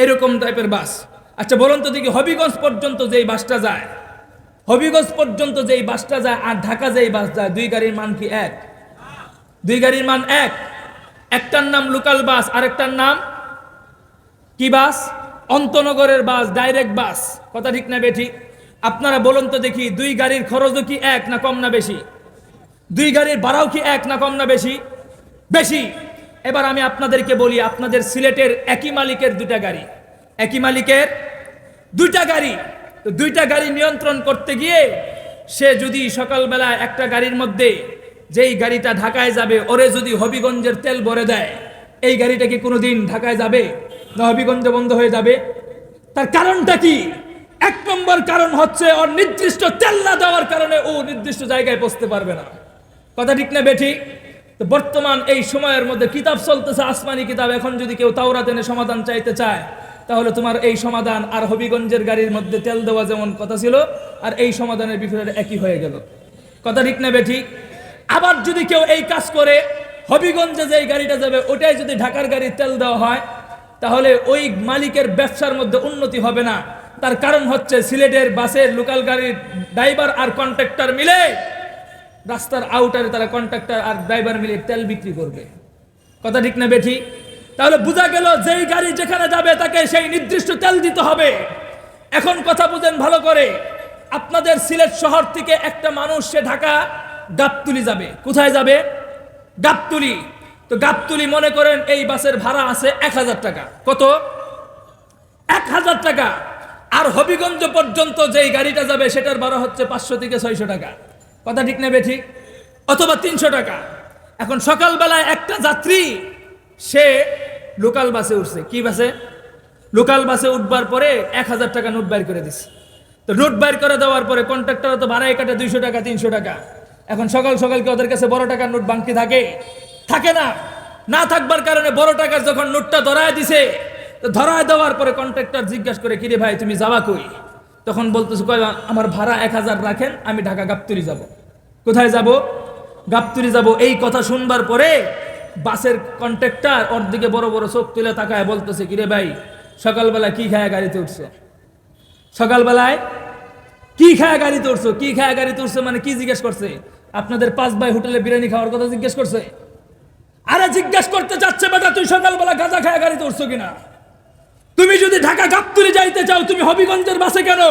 এরকম টাইপের বাস। আচ্ছা বলুন তো দেখি, হবিগঞ্জ পর্যন্ত যেই বাসটা যায়, হবিগঞ্জ পর্যন্ত যেই বাসটা যায় আর ঢাকা যেই বাস যায়, 2 গাড়ির মান কি এক? 2 গাড়ির মান এক। একটার নাম লোকাল বাস, আরেকটার নাম কি বাস? অন্তনগরের বাস, ডাইরেক্ট বাস। কথা ঠিক না বেঠিক? আপনারা বলুন তো দেখি, 2 গাড়ির খরচও কি এক না কম না বেশি? 2 গাড়ির ভাড়াও কি এক না কম না বেশি? বেশি। এবার আমি আপনাদেরকে বলি, আপনাদের সিলেটের একই মালিকের 2টা গাড়ি, একই মালিকের 2টা গাড়ি, তো 2টা গাড়ি নিয়ন্ত্রণ করতে গিয়ে সে যদি সকালবেলা একটা গাড়ির মধ্যে যেই গাড়িটা ঢাকায় যাবে ওরে যদি হবিগঞ্জের তেল ভরে দেয়, এই গাড়িটা কি কোনোদিন ঢাকায় যাবে না হবিগঞ্জে বন্ধ হয়ে যাবে? তার কারণটা কি? এক নম্বর কারণ হচ্ছে ওর নির্দিষ্ট তেল না দেওয়ার কারণে ও নির্দিষ্ট জায়গায় পৌঁছতে পারবে না। কথা ঠিক না বেঠিক? তো বর্তমান এই সময়ের মধ্যে কিতাব চলতেছে, আসমানি কিতাব। এখন যদি কেউ তাওরাত এনে সমাধান চাইতে চায়, তাহলে তোমার এই সমাধান আর হবিগঞ্জের গাড়ির মধ্যে তেল দেওয়া যেমন কথা ছিল, আর এই সমাধানের বিষয়ে একই হয়ে গেল। কথা ঠিক না বেঠিক? আবার যদি কেউ এই কাজ করে, হবিগঞ্জে যে গাড়িটা যাবে ওটাই যদি ঢাকার গাড়ির তেল দেওয়া হয়, তাহলে ওই মালিকের ব্যবসার মধ্যে উন্নতি হবে না। তার কারণ হচ্ছে সিলেটের বাসের লোকাল গাড়ির ড্রাইভার আর কন্ট্রাক্টর মিলে রাস্তার আউটারে তারা কন্ট্রাক্টর আর ড্রাইভার মিলে তেল বিক্রি করবে। কথা ঠিক না বেঠিক? তাহলে বোঝা গেল যেই গাড়ি যেখানে যাবে তাকে সেই নির্দিষ্ট তেল দিতে হবে। এখন কথা বুঝেন ভালো করে, আপনাদের সিলেট শহর থেকে একটা মানুষ সে ঢাকা গাবতলী যাবে। কোথায় যাবে? গাবতলী। তো গাবতলী মনে করেন এই বাসের ভাড়া আছে 1000 টাকা। কত? 1000 টাকা। আর হবিগঞ্জ পর্যন্ত যেই গাড়িটা যাবে সেটার ভাড়া হচ্ছে 500 থেকে 600 টাকা। কথা ঠিক না বেঠিক? অথবা 300 টাকা। এখন সকালবেলায় একটা যাত্রী সে লোকাল বাসে উঠছে। কি বাসে? লোকাল বাসে উঠবার পরে 1000 টাকা নোট বাইর করে দিচ্ছে। তো নোট বাইর করে দেওয়ার পরে কন্ট্রাক্টর তো ভাড়ায় কাটে 200 টাকা 300 টাকা। এখন সকাল সকাল কি ওদের কাছে বড় টাকার নোট বাংতি থাকে? থাকে না। না থাকবার কারণে বড় টাকার যখন নোটটা ধরায় দিছে, তো ধরায় দেওয়ার পরে কন্ট্রাক্টর জিজ্ঞাসা করে, কিরে ভাই তুমি যাবা কই? তখন বলতেছে, আমার ভাড়া 1000 রাখেন, আমি ঢাকা গাবতলী যাব। কোথায় যাব? গাবতলী যাব। এই কথা শুনবার পরে বাসের কন্ট্রাক্টর ওর দিকে বড় বড় চোখ তুলে তাকায় বলতেছে, কিরে ভাই সকালবেলা কি খায় গাড়িতে উঠছো? সকালবেলায় কি খায় গাড়িতে উঠছো? কি খায় গাড়িতে উঠছো মানে কি জিজ্ঞেস করছে? আপনাদের 5 ভাই হোটেলে বিরিয়ানি খাওয়ার কথা জিজ্ঞেস করছে? আরে জিজ্ঞেস করতে চাচ্ছে, বেটা তুই সকালবেলা গাঁজা খায় গাড়িতে উঠছো কিনা? তুমি যদি ঢাকা গাবতলী যাইতে চাও, তুমি হবিগঞ্জের বাসে কেন?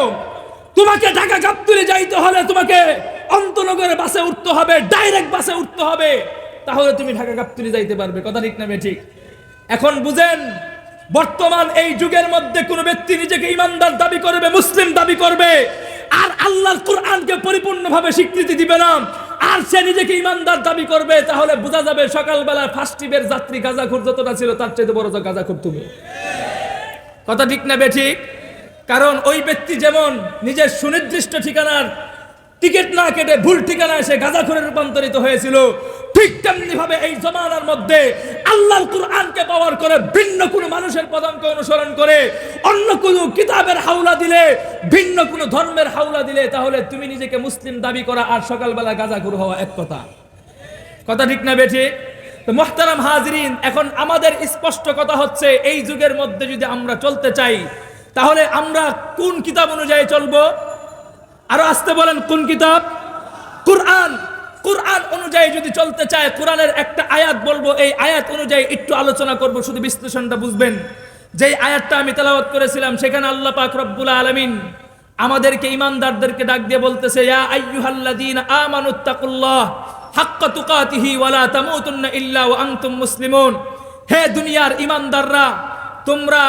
তোমাকে ঢাকা গাবতলী যাইতে হলে তোমাকে অন্তনগরের বাসে উঠতে হবে, ডাইরেক্ট বাসে উঠতে হবে, তাহলে তুমি ঢাকা গাবতলী যাইতে পারবে। কথা ঠিক না বেঠিক? এখন বুঝেন, বর্তমান এই যুগের মধ্যে কোন ব্যক্তি নিজেকে ইমানদার দাবি করবে, মুসলিম দাবি করবে, আর আল্লাহর কোরআনকে পরিপূর্ণভাবে স্বীকৃতি দিবে না, আর সে নিজেকে ইমানদার দাবি করবে, তাহলে বোঝা যাবে সকালবেলা ফার্স্ট টিপের যাত্রী গাঁজাখোর যতটা ছিল তার চাইতে বড় গাঁজাখোর তুমি। কথা ঠিক না বেঠিক? কারণ ওই ব্যক্তি যেমন নিজের সুনির্দিষ্ট ঠিকানার টিকিট না কেটে ভুল ঠিকানায় সে গাঁজাখোরে রূপান্তরিত হয়েছিল, ঠিক তেমনি ভাবে এই জমানার মধ্যে আল্লাহর কুরআনকে পাওয়ার করে ভিন্ন কোনো মানুষের পদাঙ্ক অনুসরণ করে অন্য কোনো কিতাবের হাওলা দিলে, ভিন্ন কোনো ধর্মের হাওলা দিলে, তাহলে তুমি নিজেকে মুসলিম দাবি করা আর সকালবেলা গাঁজাখোর হওয়া এক কথা। কথা ঠিক না বেঠিক? তো মুহতারাম হাজিরিন, এখন আমাদের স্পষ্ট কথা হচ্ছে, এই যুগের মধ্যে যদি আমরা চলতে চাই, তাহলে আমরা কোন কিতাব অনুযায়ী চলবো? আরো আসতে বলেন, কোন কিতাব? কুরআন। কুরআন অনুযায়ী যদি চলতে চায়, কোরআনের একটা আয়াত বলবো, এই আয়াত অনুযায়ী একটু আলোচনা করব, শুধু বিশ্লেষণটা বুঝবেন। যেই আয়াতটা আমি তেলাওয়াত করেছিলাম, সেখানে আল্লাহ পাক রব্বুল আলামিন আমাদেরকে ইমানদারদেরকে ডাক দিয়ে বলতেছে, ইয়া আইয়ুহাল্লাযীনা আমানুত্তাকুল্লাহ হাক্কা তুকাতিহি ওয়া লা তামুতুন্না ইল্লা ওয়া আনতুম মুসলিমুন। হে দুনিয়ার ইমানদাররা, তোমরা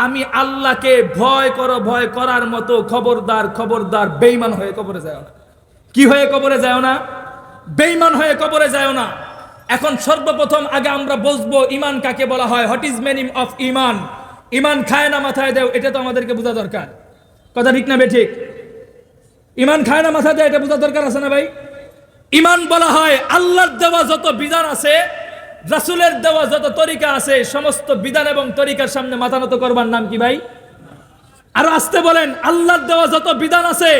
আমি আল্লাহকে ভয় করো, ভয় করার মতো খবরদার খবরদার বেঈমান হয়ে কবরে যাও না। কি হয়ে কবরে যাও না? বেঈমান হয়ে কবরে যাও না। এখন সর্বপ্রথম আগে আমরা বুঝবো ঈমান কাকে বলা হয়, হোয়াট ইজ মিনিং অফ ঈমান। ঈমান খায় না মাথায় দেও, এটা তো আমাদেরকে বোঝা দরকার। কথা ঠিক না বেঠিক? ঈমান খায় না মাথায় দেও, এটা বোঝা দরকার আছে না ভাই? ঈমান বলা হয় আল্লাহর দেওয়া যত বিধান আছে, রাসূলের দেওয়া যত তরিকা আছে, সমস্ত বিধান এবং তরিকার সামনে মাথা নত করবার নাম কি ভাই? আরো আসতে বলেন, আল্লাহর দেওয়া যত বিধান আছে,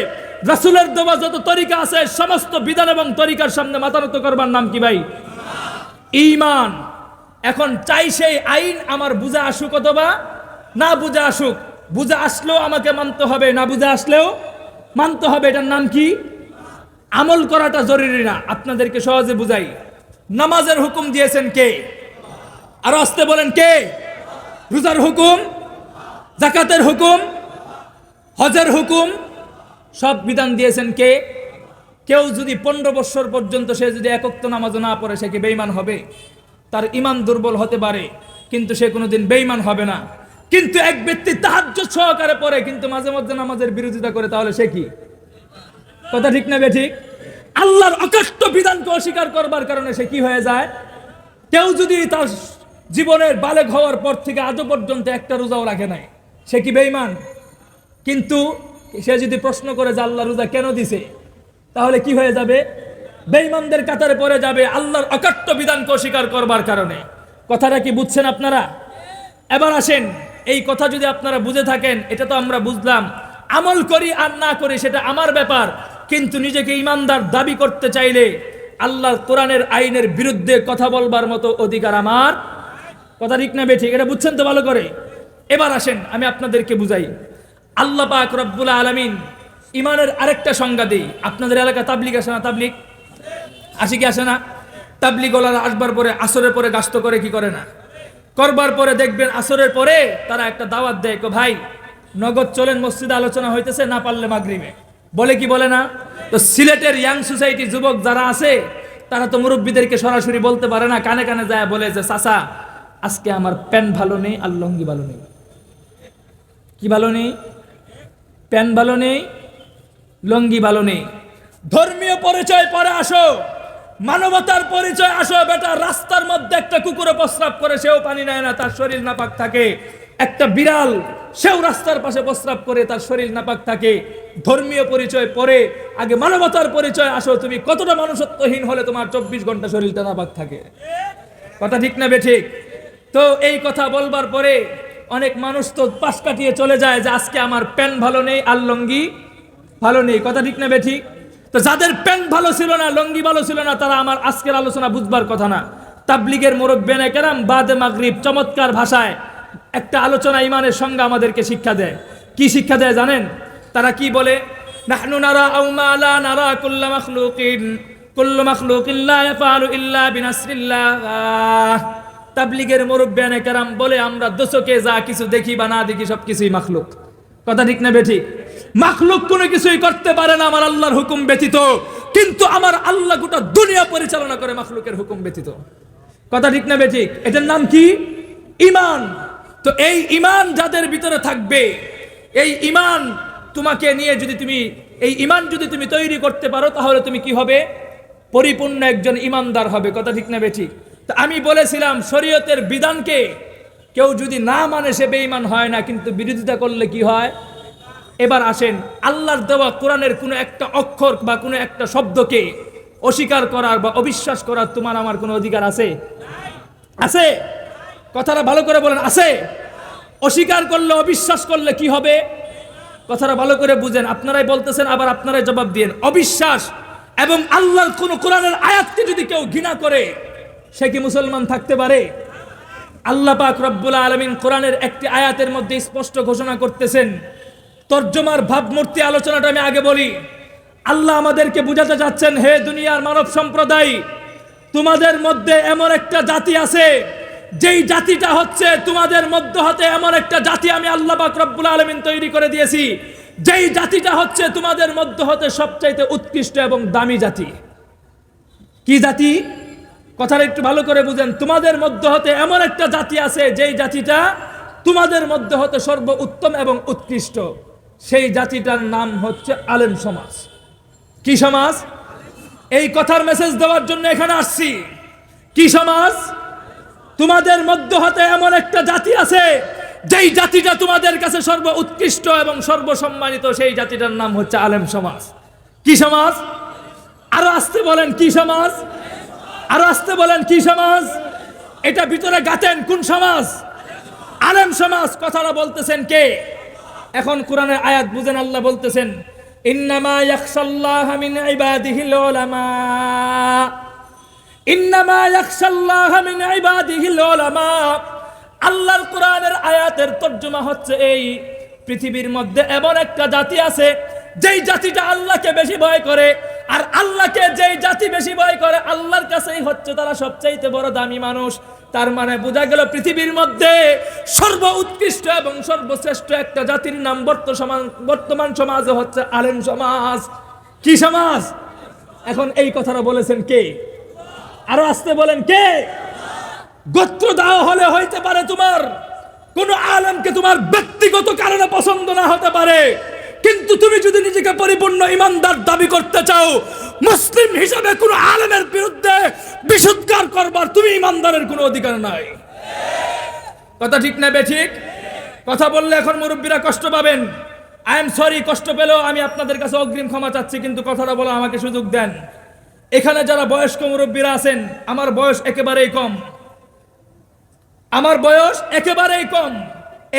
রাসূলের দেওয়া যত তরিকা আছে, সমস্ত বিধান এবং তরিকার সামনে মাথা নত করবার নাম কি ভাই? ঈমান। এখন চাই সেই আইন আমার বুঝা আসুক অথবা না বুঝা আসুক, বুঝা আসলেও আমাকে মানতে হবে, না বুঝা আসলেও মানতে হবে। এটার নাম কি? আমল করাটা জরুরি না। আপনাদেরকে সহজে বুঝাই, নামাজের হুকুম দিয়েছেন কে? আরো আসতে বলেন, কে? রোজার হুকুম, যাকাতের হুকুম, হজের হুকুম, সব বিধান দিয়েছেন কে? কেউ যদি 15 বছর পর্যন্ত সে যদি এক ওয়াক্ত নামাজ না পড়ে, সে কি বেঈমান হবে? তার ঈমান দুর্বল হতে পারে, কিন্তু সে কোনোদিন বেঈমান হবে না। কিন্তু এক ব্যক্তি তাহাজ্জুদ সহকারে পড়ে কিন্তু মাঝে মধ্যে নামাজের বিরোধিতা করে, তাহলে সে কি? কথা ঠিক না বেঠিক? আল্লাহর অকষ্ট বিধানকে অস্বীকার করবার কারণে সে কি হয়ে যায়? কেউ যদি তার জীবনের বালেগ হওয়ার পর থেকে আজও পর্যন্ত একটা রোজাও রাখে নাই, সে কি বেঈমান? কিন্তু সে যদি প্রশ্ন করে যে আল্লাহ রোজা কেন দিছে, তাহলে কি হয়ে যাবে? বেঈমানদের কাতারে পড়ে যাবে, আল্লাহর অকাট্য বিধানকে অস্বীকার করবার কারণে। কথাটা কি বুঝছেন আপনারা? এবার আসেন, এই কথা যদি আপনারা বুঝে থাকেন, এটা তো আমরা বুঝলাম, আমল করি আর না করি সেটা আমার ব্যাপার, কিন্তু নিজেকে ইমানদার দাবি করতে চাইলে আল্লাহর কোরআনের আইনের বিরুদ্ধে কথা বলবার মতো অধিকার আমার। কথা ঠিক না বেঠিক? এটা বুঝছেন তো ভালো করে? এবার আসেন আমি আপনাদেরকে বুঝাই। আল্লাহ পাক রব্বুল আলামিন ইমানের আরেকটা সংজ্ঞা দেই। আপনাদের এলাকা তাবলিগ আসে না? তাবলিগ আসে কি আসে না? তাবলিগ ওলারা আসবার পরে আসরের পরে গাস্ত করে কি করে না? করবার পরে দেখবেন আসরের পরে তারা একটা দাওয়াত দেয়, ভাই নগদ চলেন, মসজিদে আলোচনা হইতেছে, না পারলে মাগরিবে। বলে কি বলে না? তো সিলেটের ইয়াং সোসাইটি যুবক যারা আছে তারা তো মুরব্বীদেরকে সরাসরি বলতে পারে না, কানে কানে যায় বলে যে চাচা আজকে আমার প্যান্ট ভালো নেই আর লঙ্গি ভালো নেই। কি ভালো নেই? প্যান্ট ভালো নেই, লঙ্গি ভালো নেই। ধর্মীয় পরিচয় পরে আসো, মানবতার পরিচয় আসো। বেটা রাস্তার মধ্যে একটা কুকুরে প্রস্রাব করে, সেও পানি নেয় না, তার শরীর নাপাক থাকে। একটা বিড়াল সেও রাস্তার পাশে প্রস্রাব করে, তার শরীর নাপাক থাকে। ধর্মীয় পরিচয় পরে, আগে মানবতার পরিচয় আসো। তুমি কতটা মানুষত্বহীন হলে তোমার 24 ঘন্টা শরীরটা নাপাক থাকে? কথা ঠিক না বেঠিক? তো এই কথা বলবার পরে অনেক মানুষ তো পাশ কাটিয়ে চলে যায় যে আজকে আমার প্যান্ট ভালো নেই আর লঙ্গি ভালো নেই। কথা ঠিক না বেঠিক? তো যাদের প্যান্ট ভালো ছিল না, লঙ্গি ভালো ছিল না, তারা আমার আজকের আলোচনা বুঝবার কথা না। তাবলিগের মুরব্বিয়ানে কেরাম বাদে মাগরিব চমৎকার ভাষায় একটা আলোচনা ইমানের সঙ্গে আমাদেরকে শিক্ষা দেয়। কি শিক্ষা দেয় জানেন? তারা কি বলে? নাহনু নারা আও মা লা নারা কুল্লু মাখলুকিন লা ইয়াফআলু ইল্লা বিনাসরিল্লাহ। তাবলিগের মুরব্বিয়ানে কেরাম বলে আমরা দোচকে যা কিছু দেখি বা না দেখি সব কিছুই মাখলুক। কথা ঠিক না বেঠিক? মাখলুক কোনো কিছুই করতে পারে না আমার আল্লাহর হুকুম ব্যতীত, কিন্তু আমার আল্লাহ গোটা দুনিয়া পরিচালনা করে মাখলুকের হুকুম ব্যতীত। কথা ঠিক না বেঠিক? এটার নাম কি? ঈমান। তো এই ঈমান যাদের ভিতরে থাকবে, এই ঈমান তোমাকে নিয়ে যদি তুমি এই ঈমান যদি তুমি তৈরি করতে পারো, তাহলে তুমি কি হবে? পরিপূর্ণ একজন ঈমানদার হবে। কথা ঠিক না বেঠিক? তো আমি বলেছিলাম শরীয়তের বিধানকে কেউ যদি না মানে সে বেঈমান হয় না, কিন্তু বিরোধিতা করলে কি হয়? এবার আসেন, আল্লাহর দেওয়া কোরআনের কোনো একটা অক্ষর বা কোনো একটা শব্দকে অস্বীকার করার বা অবিশ্বাস করার তোমার আমার কোনো অধিকার আছে? আছে? কথাটা ভালো করে বলেন, আছে? অস্বীকার করলে, অবিশ্বাস করলে কি হবে? কথাটা ভালো করে বুঝেন। আপনারাই বলতেছেন, আবার আপনারাই জবাব দিয়েন। অবিশ্বাস এবং আল্লাহর কোন কোরআনের আয়াতকে যদি কেউ ঘৃণা করে, সে কি মুসলমান থাকতে পারে? আল্লাহ পাক রব্বুল আলামিন কোরআনের একটি আয়াতের মধ্যে স্পষ্ট ঘোষণা করতেছেন। তর্জমার ভাবমূর্তি আলোচনাটা আমি আগে বলি। আল্লাহ আমাদেরকে বুঝাতে যাচ্ছেন, হে দুনিয়ার মানব সম্প্রদায়, তোমাদের মধ্যে এমন একটা জাতি আছে, যেই জাতিটা হচ্ছে তোমাদের মধ্যে হতে এমন একটা জাতি আমি আল্লাহ পাক রব্বুল আলামিন তৈরি করে দিয়েছি, যেই জাতিটা হচ্ছে তোমাদের মধ্যে হতে সবচাইতে উৎকৃষ্ট এবং দামি জাতি। কি জাতি? কথাটা একটু ভালো করে বুঝেন। তোমাদের মধ্যে হতে এমন একটা জাতি আছে, যেই জাতিটা তোমাদের মধ্যে হতে সর্ব উত্তম এবং উৎকৃষ্ট। সেই জাতিটার নাম হচ্ছে আলেম সমাজ। কি সমাজ? এই কথার মেসেজ দেওয়ার জন্য এখানে আসছি। কি সমাজ? তোমাদের মধ্যে হতে এমন একটা জাতি আছে, যেই জাতিটা তোমাদের কাছে সর্ব উৎকৃষ্ট এবং সর্বসম্মানিত। সেই জাতিটার নাম হচ্ছে আলেম সমাজ। কি সমাজ? আরো আসতে বলেন, কি সমাজ? আরো আসতে বলেন, কি সমাজ? এটা ভিতরে গাতেন, কোন সমাজ? আলেম সমাজ। কথাটা বলতেছেন কে? এখন কোরআনের আয়াত বুঝেন। আল্লাহ বলতেছেন, ইন্নামা ইয়াখশাল্লাহা মিন ইবাদিহিল উলামা। ইন্নামা ইয়াখশাল্লাহা মিন ইবাদিহিল উলামা। আল্লাহর কোরআনের আয়াতের তর্জমা হচ্ছে এই, পৃথিবীর মধ্যে এমন একটা জাতি আছে, যেই জাতিটা আল্লাহকে বেশি ভয় করে। আর আল্লাহকে যেই জাতি বেশি ভয় করে, আল্লাহর কাছেই হচ্ছে তারা সবচাইতে বড় দামি মানুষ। তার মানে বোঝা গেল পৃথিবীর মধ্যে সর্ব উৎকৃষ্ট এবং সর্বশ্রেষ্ঠ একটা জাতির নাম বর্তমান সমাজে হচ্ছে আলেম সমাজ। কি সমাজ? এখন এই কথাটা বলেছেন কে? আরো আসতে বলেন, কে? গোত্র দাও হলে হইতে পারে তোমার কোন আলেমকে তোমার ব্যক্তিগত কারণে পছন্দ না হতে পারে, কিন্তু তুমি যদি নিজেকে পরিপূর্ণ ইমানদার দাবি করতে চাও, মুসলিম হিসাবে কোন আলেমের বিরুদ্ধে বিশুদ্ধার করবার তুমি ইমানদারের কোনো অধিকার নাই। কথা ঠিক না বেঠিক? কথা বললে এখন মুরব্বীরা কষ্ট পাবেন। আই এম সরি, কষ্ট পেলেও আমি আপনাদের কাছে অগ্রিম ক্ষমা চাচ্ছি, কিন্তু কথাটা বলা আমাকে সুযোগ দেন। এখানে যারা বয়স্ক মুরব্বীরা আছেন, আমার বয়স একেবারেই কম, আমার বয়স একেবারেই কম।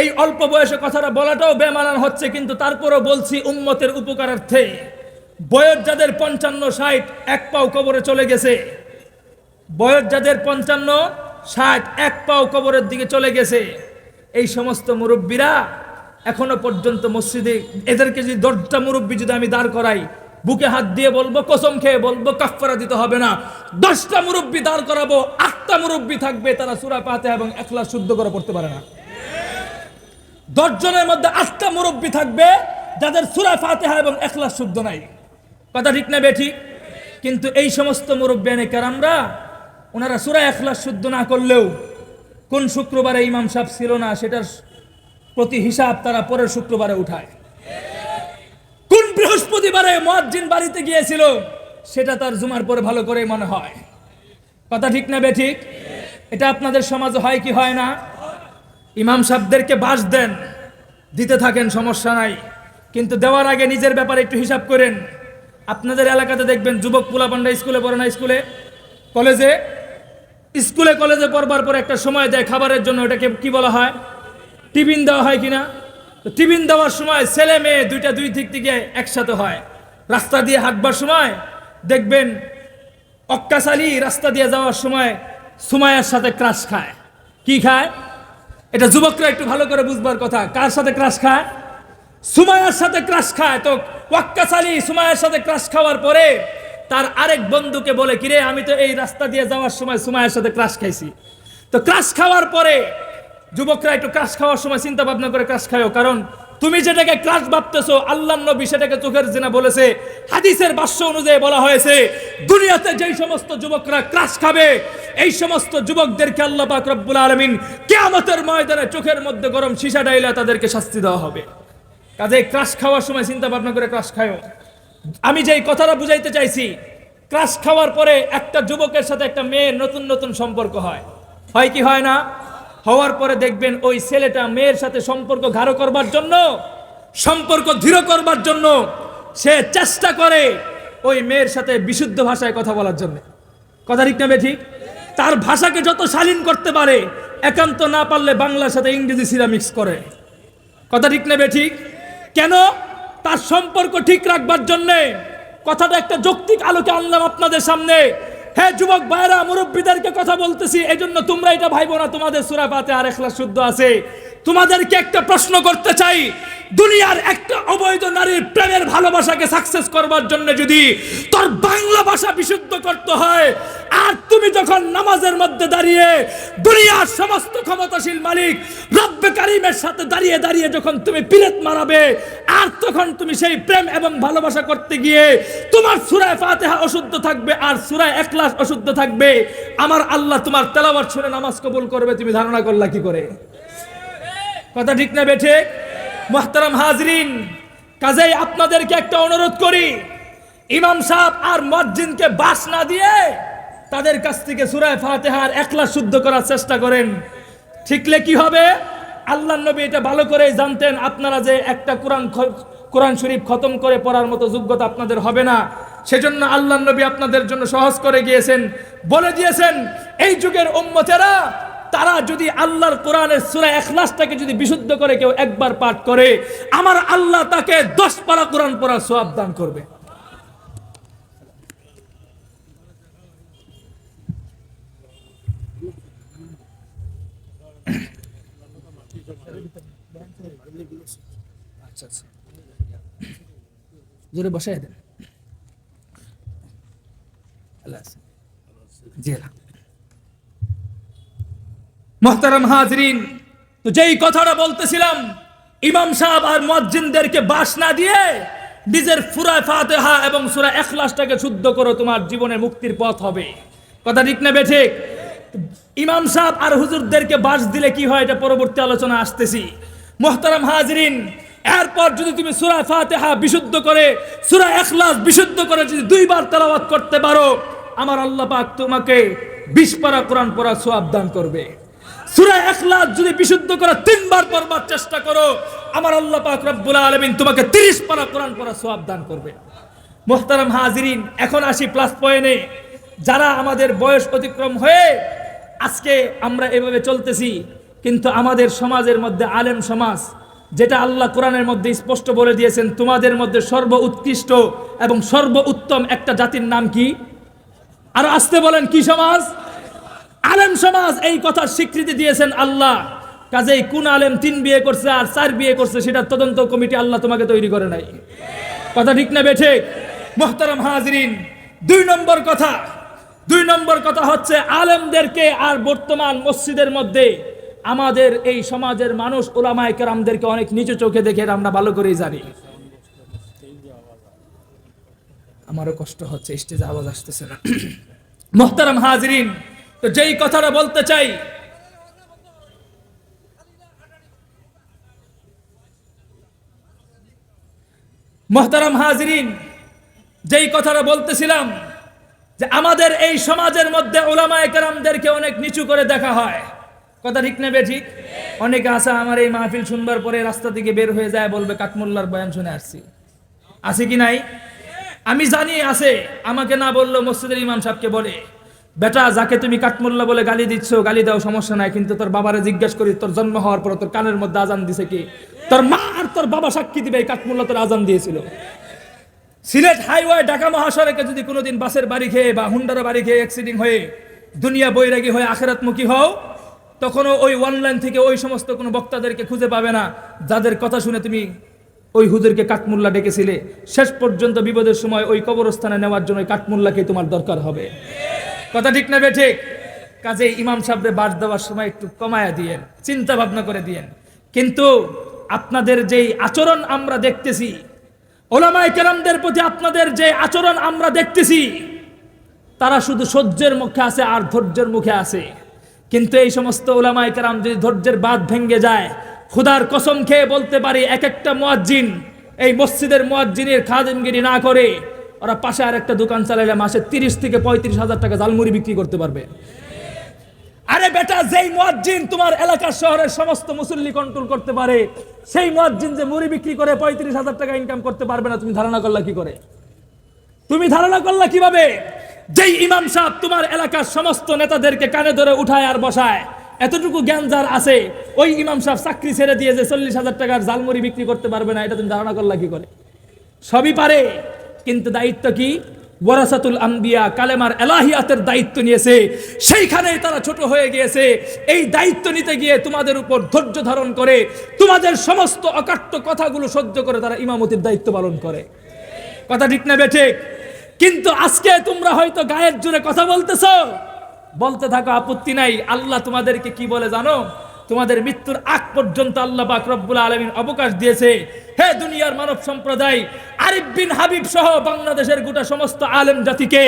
এই অল্প বয়সে কথাটা বলাটাও বেমানান হচ্ছে, কিন্তু তারপরও বলছি উম্মতের উপকারার্থে। বয়স যাদের 55-60, এক পাও কবরে চলে গেছে, বয়স যাদের 55-60, এক পাও কবরের দিকে চলে গেছে, এই সমস্ত মুরব্বীরা এখনো পর্যন্ত মসজিদে, এদেরকে যদি 10টা মুরব্বী যদি আমি দাঁড় করাই, বুকে হাত দিয়ে বলবো, কসম খেয়ে বলবো, কাফারা দিতে হবে না। 10টা মুরব্বী দাঁড় করাবো, 8টা মুরব্বী থাকবে, তারা সূরা ফাতিহা এবং ইখলাস শুদ্ধ করে পড়তে পারে না। 10 জনের মধ্যে 8টা মুরব্বী থাকবে যাদের সূরা ফাতিহা এবং ইখলাস শুদ্ধ নাই। কথা ঠিক না বেঠিক? কিন্তু এই সমস্ত মুরব্বিয়ানে কেরামরা, ওনারা সূরা ইখলাস শুদ্ধ না করলেও কোন শুক্রবারে ইমাম সাহেব ছিল না সেটার প্রতি হিসাব তারা পরের শুক্রবারে উঠায়। কোন বৃহস্পতিবারে মুয়াজ্জিন বাড়িতে গিয়েছিল সেটা তার জুমার পরে ভালো করে মনে হয়। কথা ঠিক না বেঠিক? এটা আপনাদের সমাজে হয় কি হয় না? ইমাম সাহেবদেরকে বাস দেন, দিতে থাকেন, সমস্যা নাই, কিন্তু দেওয়ার আগে নিজের ব্যাপারে একটু হিসাব করেন। আপনাদের এলাকাতে দেখবেন যুবক পোলাপান্ডা স্কুলে পড়ে না, স্কুলে কলেজে পড়বার পরে একটা সময় দেয় খাবারের জন্য, ওটাকে কি বলা হয়? টিফিন দেওয়া হয় কিনা? তো টিফিন দেওয়ার সময় ছেলে মেয়ে দুইটা দুই দিক থেকে একসাথে হয়। রাস্তা দিয়ে হাঁটবার সময় দেখবেন অক্কাস আলী রাস্তা দিয়ে যাওয়ার সময় সুমাইয়ার সাথে ক্রাশ খায়। কি খায়? এটা যুবকরা একটু ভালো করে বুঝবার কথা। কার সাথে ক্রাশ খায়? সুমাইয়ার সাথে ক্রাশ খায়। তো ওয়াক্কাস আলী সুমাইয়ার সাথে ক্রাশ খাওয়ার পরে তার আরেক বন্ধুকে বলে, কিরে আমি তো এই রাস্তা দিয়ে যাওয়ার সময় সুমাইয়ার সাথে ক্রাশ খাইছি। তো ক্রাশ খাওয়ার পরে যুবকরা একটু ক্রাশ খাওয়ার সময় চিন্তা ভাবনা করে ক্রাশ খায়ও, কারণ তুমি যেটাকে ক্রাশ ভাবতেছো আল্লাহর নবী সেটাকে চোখের জিনা বলেছে। হাদিসের ভাষ্য অনুযায়ী বলা হয়েছে, দুনিয়াতে যেই সমস্ত যুবকরা ক্রাশ খাবে এই সমস্ত যুবকদেরকে আল্লাহ পাক রব্বুল আলামিন কিয়ামতের ময়দানে চোখের মধ্যে গরম সীসা ঢাইলা তাদেরকে শাস্তি দেওয়া হবে। কাজে ক্রাশ খাওয়ার সময় চিন্তা ভাবনা করে ক্রাশ খায়ও। আমি যেই কথাটা বুঝাইতে চাইছি, ক্রাশ খাওয়ার পরে একটা যুবকের সাথে একটা মেয়ের নতুন নতুন সম্পর্ক হয় কি হয় না? হওয়ার পরে দেখবেন ওই ছেলেটা মেয়ের সাথে সম্পর্ক গাঢ় করবার জন্য, সম্পর্ক দৃঢ় করবার জন্য সে চেষ্টা করে ওই মেয়ের সাথে বিশুদ্ধ ভাষায় কথা বলার জন্য। কথা ঠিক না বেঠিক? তার ভাষাকে যত শালীন করতে পারে, একান্ত না পারলে বাংলার সাথে ইংরেজি সিরা মিক্স করে। কথা ঠিক না বেঠিক? কেন? তার সম্পর্ক ঠিক রাখবার জন্যে। কথাটা একটা যৌক্তিক আলোকে আনলাম আপনাদের সামনে। হ্যাঁ যুবক ভাইরা, মুরব্বীদেরকে কথা বলতেছি, এই জন্য তোমরা এটা ভাইবো না তোমাদের সূরা ফাতিহা আর ইখলাস শুদ্ধ আছে। তোমাদেরকে একটা প্রশ্ন করতে চাই, দুনিয়ার একটা অবৈধ নারীর প্রেমের ভালোবাসাকে সাকসেস করবার জন্য যদি তোর বাংলা ভাষা বিশুদ্ধ করতে হয়, আর তুমি যখন নামাজের মধ্যে দাঁড়িয়ে দুনিয়ার সমস্ত ক্ষমতাশীল মালিক রব্বে কারিমের সাথে দাঁড়িয়ে দাঁড়িয়ে যখন তুমি পিরেত মারাবে, আর তখন তুমি সেই প্রেম এবং ভালোবাসা করতে গিয়ে তোমার সূরা ফাতিহা অশুদ্ধ থাকবে আর সূরা ইখলাস অশুদ্ধ থাকবে, আমার আল্লাহ তোমার তেলাওয়াত শুনে নামাজ কবুল করবে, তুমি ধারণা করলা কি করে? কথা ঠিক না বেঠে? মুহতারাম হাজরিন, কাজেই আপনাদেরকে একটা অনুরোধ করি, ইমাম সাহেব আর মুয়াজ্জিনকে বাস না দিয়ে তাদের কাছ থেকে সূরা ফাতিহা আর ইখলাস শুদ্ধ করার চেষ্টা করেন। ঠিকলে কি হবে? আল্লাহর নবী এটা ভালো করেই জানতেন, আপনারা যে একটা কোরআন শরীফ খতম করে পড়ার মতো যোগ্যতা আপনাদের হবে না। সেজন্য আল্লাহর নবী আপনাদের জন্য সহজ করে গিয়েছেন, বলে দিয়েছেন এই যুগের উম্মতেরা তারা যদি আল্লাহর কোরআনের সূরা ইখলাসটাকে যদি বিশুদ্ধ করে কেউ একবার পাঠ করে, আমার আল্লাহ তাকে 10 পারা কোরআন পড়ার সওয়াব দান করবে। আচ্ছা আচ্ছা, জোরে বসাই দেন। জি মুহতারাম হাজরিন, তো যেই কথাটা বলতেছিলাম, ইমাম সাহেব আর মুয়াজ্জিনদেরকে বাস না দিয়ে নিজের সূরা ফাতিহা এবং সূরা ইখলাসটাকে শুদ্ধ করো, তোমার জীবনে মুক্তির পথ হবে। কথা ঠিক না বেঠিক? ইমাম সাহেব আর হুজুরদেরকে বাস দিলে কি হয়, এটা পরবর্তী আলোচনা আসতেছি। মুহতারাম হাজরিন, এরপর যদি তুমি সূরা ফাতিহা বিশুদ্ধ করে সূরা ইখলাস বিশুদ্ধ করে যদি 2 বার তেলাওয়াত করতে পারো, আমার আল্লাহ পাক তোমাকে 20 পারা কোরআন পড়ার সওয়াব দান করবে। সূরা ইখলাস যদি বিশুদ্ধ করে 3 বার পড়বার চেষ্টা করো, আমার আল্লাহ পাক রব্বুল আলামিন তোমাকে 30 পারা কোরআন পড়ার সওয়াব দান করবে। মুহতারাম হাজিরিন, এখন আসি প্লাস পয়েন্টে। যারা আমাদের বয়স অতিক্রম হয়ে আজকে আমরা এভাবে চলতেছি, কিন্তু আমাদের সমাজের মধ্যে আলেম সমাজ, যেটা আল্লাহ কোরআনের মধ্যে স্পষ্ট বলে দিয়েছেন, তোমাদের মধ্যে সর্ব উৎকৃষ্ট এবং সর্ব উত্তম একটা জাতির নাম কি? আর আসতে বলেন, কি সমাজ? আলেম সমাজ। এই কথার স্বীকৃতি দিয়েছেন আল্লাহ। কাজেই কোন আলেম 3 বিয়ে করছে আর 4 বিয়ে করছে সেটার তদন্ত কমিটি আল্লাহ তোমাকে তৈরি করে নাই। কথা ঠিক না বেঠে? মুহতারাম হাজিরিন, 2 নম্বর কথা হচ্ছে আলেমদেরকে আর বর্তমান মসজিদের মধ্যে আমাদের এই সমাজের মানুষ উলামায়ে কেরামদেরকে অনেক নিচু চোখে দেখে, আমরা ভালো করেই জানি। আমারও কষ্ট হচ্ছে, স্টেজে আওয়াজ আসতেছে না। মুহতারাম হাজিরিন, তো যেই কথাটা বলতে চাই, মুহতারাম হাজিরিন, যেই কথাটা বলতেছিলাম যে আমাদের এই সমাজের মধ্যে উলামায়ে কেরামদেরকে অনেক নিচু করে দেখা হয়। কথা ঠিক না বেঠিক? অনেকে আছে আমার এই মাহফিল শুনবার পরে রাস্তা থেকে বের হয়ে যায়, বলবে কাঠমোল্লার বয়ান শুনে আসছি। আছে কি নাই? আমি জানি আছে। আমাকে না বললেও মসজিদের ইমাম সাহেবকে বলে, বেটা যাকে তুমি কাঠমোল্লা বলে গালি দিচ্ছ, গালি দাও, সমস্যা নাই, কিন্তু তোর বাবারে জিজ্ঞাসা করি তোর জন্ম হওয়ার পর তোর কানের মধ্যে আজান দিছে কি? তোর মা আর তোর বাবা সাক্ষী দিবে এই কাঠমোল্লা তোর আজান দিয়েছিল। সিলেট হাইওয়ে ঢাকা মহাসড়কে যদি কোনোদিন বাসের বাড়ি খেয়ে বা হুন্ডার বাড়ি খেয়ে অ্যাক্সিডেন্ট হয়ে দুনিয়া বৈরাগী হয়ে আখিরাতমুখী হও, তখনও ওই অনলাইন থেকে ওই সমস্ত কোনো বক্তাদেরকে খুঁজে পাবে না যাদের কথা শুনে তুমি ওই হুজুরকে কাঠমোল্লা ডেকেছিলে। শেষ পর্যন্ত বিপদের সময় ওই কবরস্থানে নেওয়ার জন্য কাঠমোল্লাকে তোমার দরকার হবে। কথা ঠিক না বেঠিক? কাজে ইমাম সাহেবরে বাস দেওয়ার সময় একটু কমায়া দিয়েন, চিন্তা ভাবনা করে দিয়েন। কিন্তু আপনাদের যেই আচরণ আমরা দেখতেছি, উলামায়ে কেরামদের প্রতি আপনাদের যে আচরণ আমরা দেখতেছি, তারা শুধু সহ্যের মুখে আছে আর ধৈর্যের মুখে আছে। কিন্তু এই সমস্ত উলামায়ে কেরাম যদি ধৈর্যের বাঁধ ভেঙে যায়, খোদার কসম খেয়ে বলতে পারি, এক একটা মুয়াজ্জিন এই মসজিদের মুয়াজ্জিনের খাদেমগিরি না করে ওরা পাশে আর একটা দোকান চালাইলে মাসে 30 থেকে 35 হাজার টাকা জালমুড়ি বিক্রি করতে পারবে। আরে বেটা, যেই মুয়াজ্জিন তোমার এলাকার শহরের সমস্ত মুসল্লি কন্ট্রোল করতে পারে, সেই মুয়াজ্জিন যে মুড়ি বিক্রি করে 35 হাজার টাকা ইনকাম করতে পারবে না, তুমি ধারণা করলা কি করে? তুমি ধারণা করলা কিভাবে? যেই ইমাম সাহেব তোমার এলাকার সমস্ত নেতাদেরকে কানে ধরে উঠায় আর বসায়, এতটুকু জ্ঞান যার আছে, ওই ইমাম সাহেব চাকরি ছেড়ে দিয়ে যে 40 হাজার টাকার জালমুড়ি বিক্রি করতে পারবে না, এটা তুমি ধারণা করলা কি করে? সবই পারে, কিন্তু দায়িত্ব কি? ওয়ারাসাতুল আম্বিয়া, কালেমার এলাহিয়াতের দায়িত্ব নিয়েছে, সেইখানেই তারা ছোট হয়ে গিয়েছে। এই দায়িত্ব নিতে গিয়ে তোমাদের উপর ধৈর্য ধারণ করে, তোমাদের সমস্ত অকাট্য কথাগুলো সহ্য করে তারা ইমামতির দায়িত্ব পালন করে। কথা ঠিক না বেঠিক? কিন্তু আজকে তোমরা হয়তো গায়ের জোরে কথা বলতেছো, বলতে থাকো, আপত্তি নাই। আল্লাহ তোমাদেরকে কি বলে জানো? তোমাদের মৃত্যুর আগ পর্যন্ত আল্লাহ পাক রব্বুল আলামিন অবকাশ দিয়েছে। হে দুনিয়ার মানব সম্প্রদায়, আরিফ বিন হাবিব সহ বাংলাদেশের গোটা সমস্ত আলেম জাতিকে,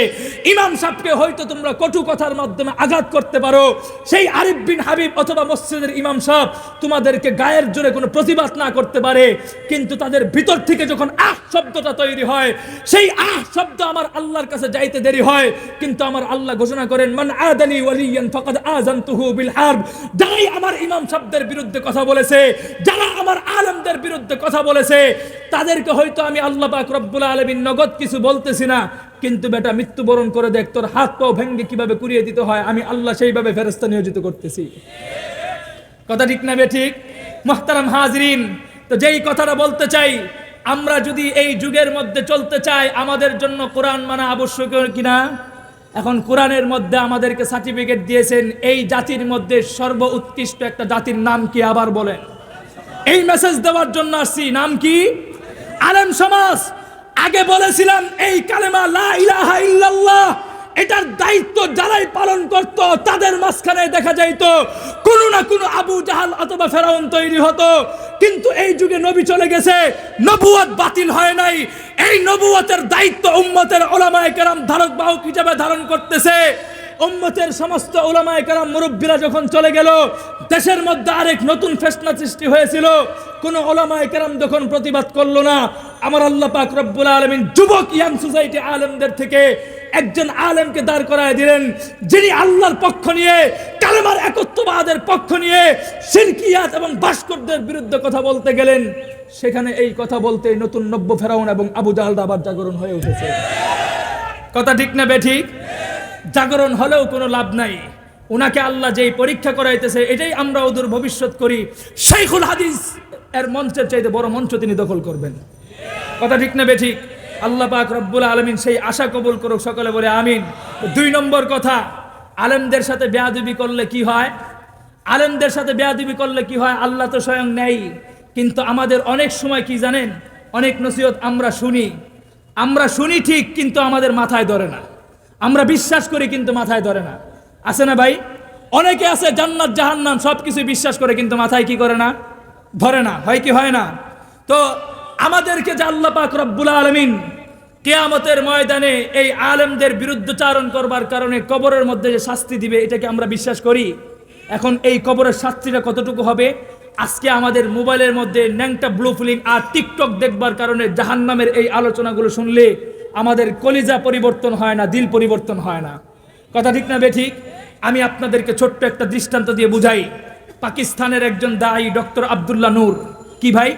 ইমাম সাহেবকে হয়তো তোমরা কটু কথার মাধ্যমে আঘাত করতে পারো, সেই আরিফ বিন হাবিব অথবা মসজিদের ইমাম সাহেব তোমাদেরকে গায়ের জোরে কোনো প্রতিবাদ না করতে পারে, কিন্তু তাদের ভিতর থেকে যখন আহ শব্দটা তৈরি হয়, সেই আহ শব্দ আমার আল্লাহর কাছে যাইতে দেরি হয়। কিন্তু আমার আল্লাহ ঘোষণা করেন, মান আদালি ওয়ালিয়ান ফাকাদ আযানতুহু বিল হারব। যারাই আমার ইমাম সাহেবদের বিরুদ্ধে কথা বলেছে, যারা আমার আলেমদের বিরুদ্ধে কথা বলেছে, তাদেরকে হয়তো আমি আল্লাহ পাক রব্বুল আলামিন নগদ কিছু বলতেছি না, কিন্তু বেটা মৃত্যুবরণ করে দেখ, তোর হাত পাও ভেঙে কিভাবে কুড়িয়ে দিতে হয়, আমি আল্লাহ সেইভাবে ফেরেশতা নিয়োজিত করতেছি। কথা ঠিক না বেঠিক? মুহতারাম হাজিরিন, তো যেই কথাটা বলতে চাই, আমরা যদি এই যুগের মধ্যে চলতে চাই, আমাদের জন্য কোরআন মানা আবশ্যক কিনা? এখন কোরআনের মধ্যে আমাদেরকে সার্টিফিকেট দিয়েছেন, এই জাতির মধ্যে সর্ব উৎকৃষ্ট একটা জাতির নাম কি? আবার বলেন। এই মেসেজ দেওয়ার জন্য আসছি। নাম কি? আলেম সমাজ। আগে বলেছিলাম এই কালেমা লা ইলাহা ইল্লাল্লাহ, এটার দায়িত্ব যারাই পালন করত, তাদের মাঝখানে দেখা যাইতো কোনো না কোনো আবু জাহাল অথবা ফেরাউন তৈরি হতো। কিন্তু এই যুগে নবী চলে গেছে, নবুয়ত বাতিল হয় নাই। এই নবুয়তের দায়িত্ব উম্মতের উলামায়ে কেরাম ধারক বাহক হিসেবে ধারণ করতেছে। উম্মতের সমস্ত উলামায়ে কেরাম মুরব্বীরা যখন চলে গেল, দেশের মধ্যে আরেক নতুন ফেতনা সৃষ্টি হয়েছিল। কোন উলামায়ে কেরাম যখন প্রতিবাদ করলো না, আমার আল্লাহ পাক রব্বুল আলামিন যুবক ইয়াং সোসাইটি আলেমদের থেকে একজন আলেমকে দাঁড় করায় দিলেন, যিনি আল্লাহর পক্ষ নিয়ে কালেমা কালেমার একত্ববাদের পক্ষ নিয়ে শিরকিয়াত এবং ভাস্করদের বিরুদ্ধে কথা বলতে গেলেন, সেখানে এই কথা বলতে নতুন নব্য ফেরাউন এবং আবু জাহল আবার জাগরণ হয়ে উঠেছে। কথা ঠিক না বেঠিক? জাগরণ হলেও কোনো লাভ নাই। ওনাকে আল্লাহ যেই পরীক্ষা করাইতেছে, এটাই আমরা ওদের ভবিষ্যৎ করি। শাইখুল হাদিস এর মঞ্চের চাইতে বড় মঞ্চ তিনি দখল করবেন। কথা ঠিক না বেঠিক? আল্লাহ পাক রব্বুল আলামিন সেই আশা কবুল করুক, সকলে বলে আমিন। 2 নম্বর কথা, আলেমদের সাথে বেয়াদবি করলে কি হয়? আলেমদের সাথে বেয়াদবি করলে কি হয়? আল্লাহ তো স্বয়ং নেই, কিন্তু আমাদের অনেক সময় কি জানেন, অনেক নসিহত আমরা শুনি ঠিক, কিন্তু আমাদের মাথায় ধরে না। আমরা বিশ্বাস করি কিন্তু মাথায় ধরে না। আছে না ভাই? অনেকে আছে জান্নাত জাহান্নাম সবকিছু বিশ্বাস করে, কিন্তু মাথায় কি করে না? ধরে না। হয় কি হয় না? তো আমাদেরকে যে আল্লাহ পাক রব্বুল আলামিন কিয়ামতের ময়দানে এই আলেমদের বিরুদ্ধচারণ করবার কারণে কবরের মধ্যে যে শাস্তি দিবে, এটাকে আমরা বিশ্বাস করি। এখন এই কবরের শাস্তিটা কতটুকু হবে? আজকে আমাদের মোবাইলের মধ্যে ন্যাংটা ব্লু ফিলিং আর টিকটক দেখবার কারণে জাহান্নামের এই আলোচনাগুলো শুনলে আমাদের কলিজা পরিবর্তন হয় না, দিল পরিবর্তন হয় না। কথা ঠিক না বেঠিক? আমি আপনাদেরকে ছোট্ট একটা দৃষ্টান্ত দিয়ে বুঝাই। পাকিস্তানের একজন দায়ী ডক্টর আব্দুল্লাহ নূর, কি ভাই?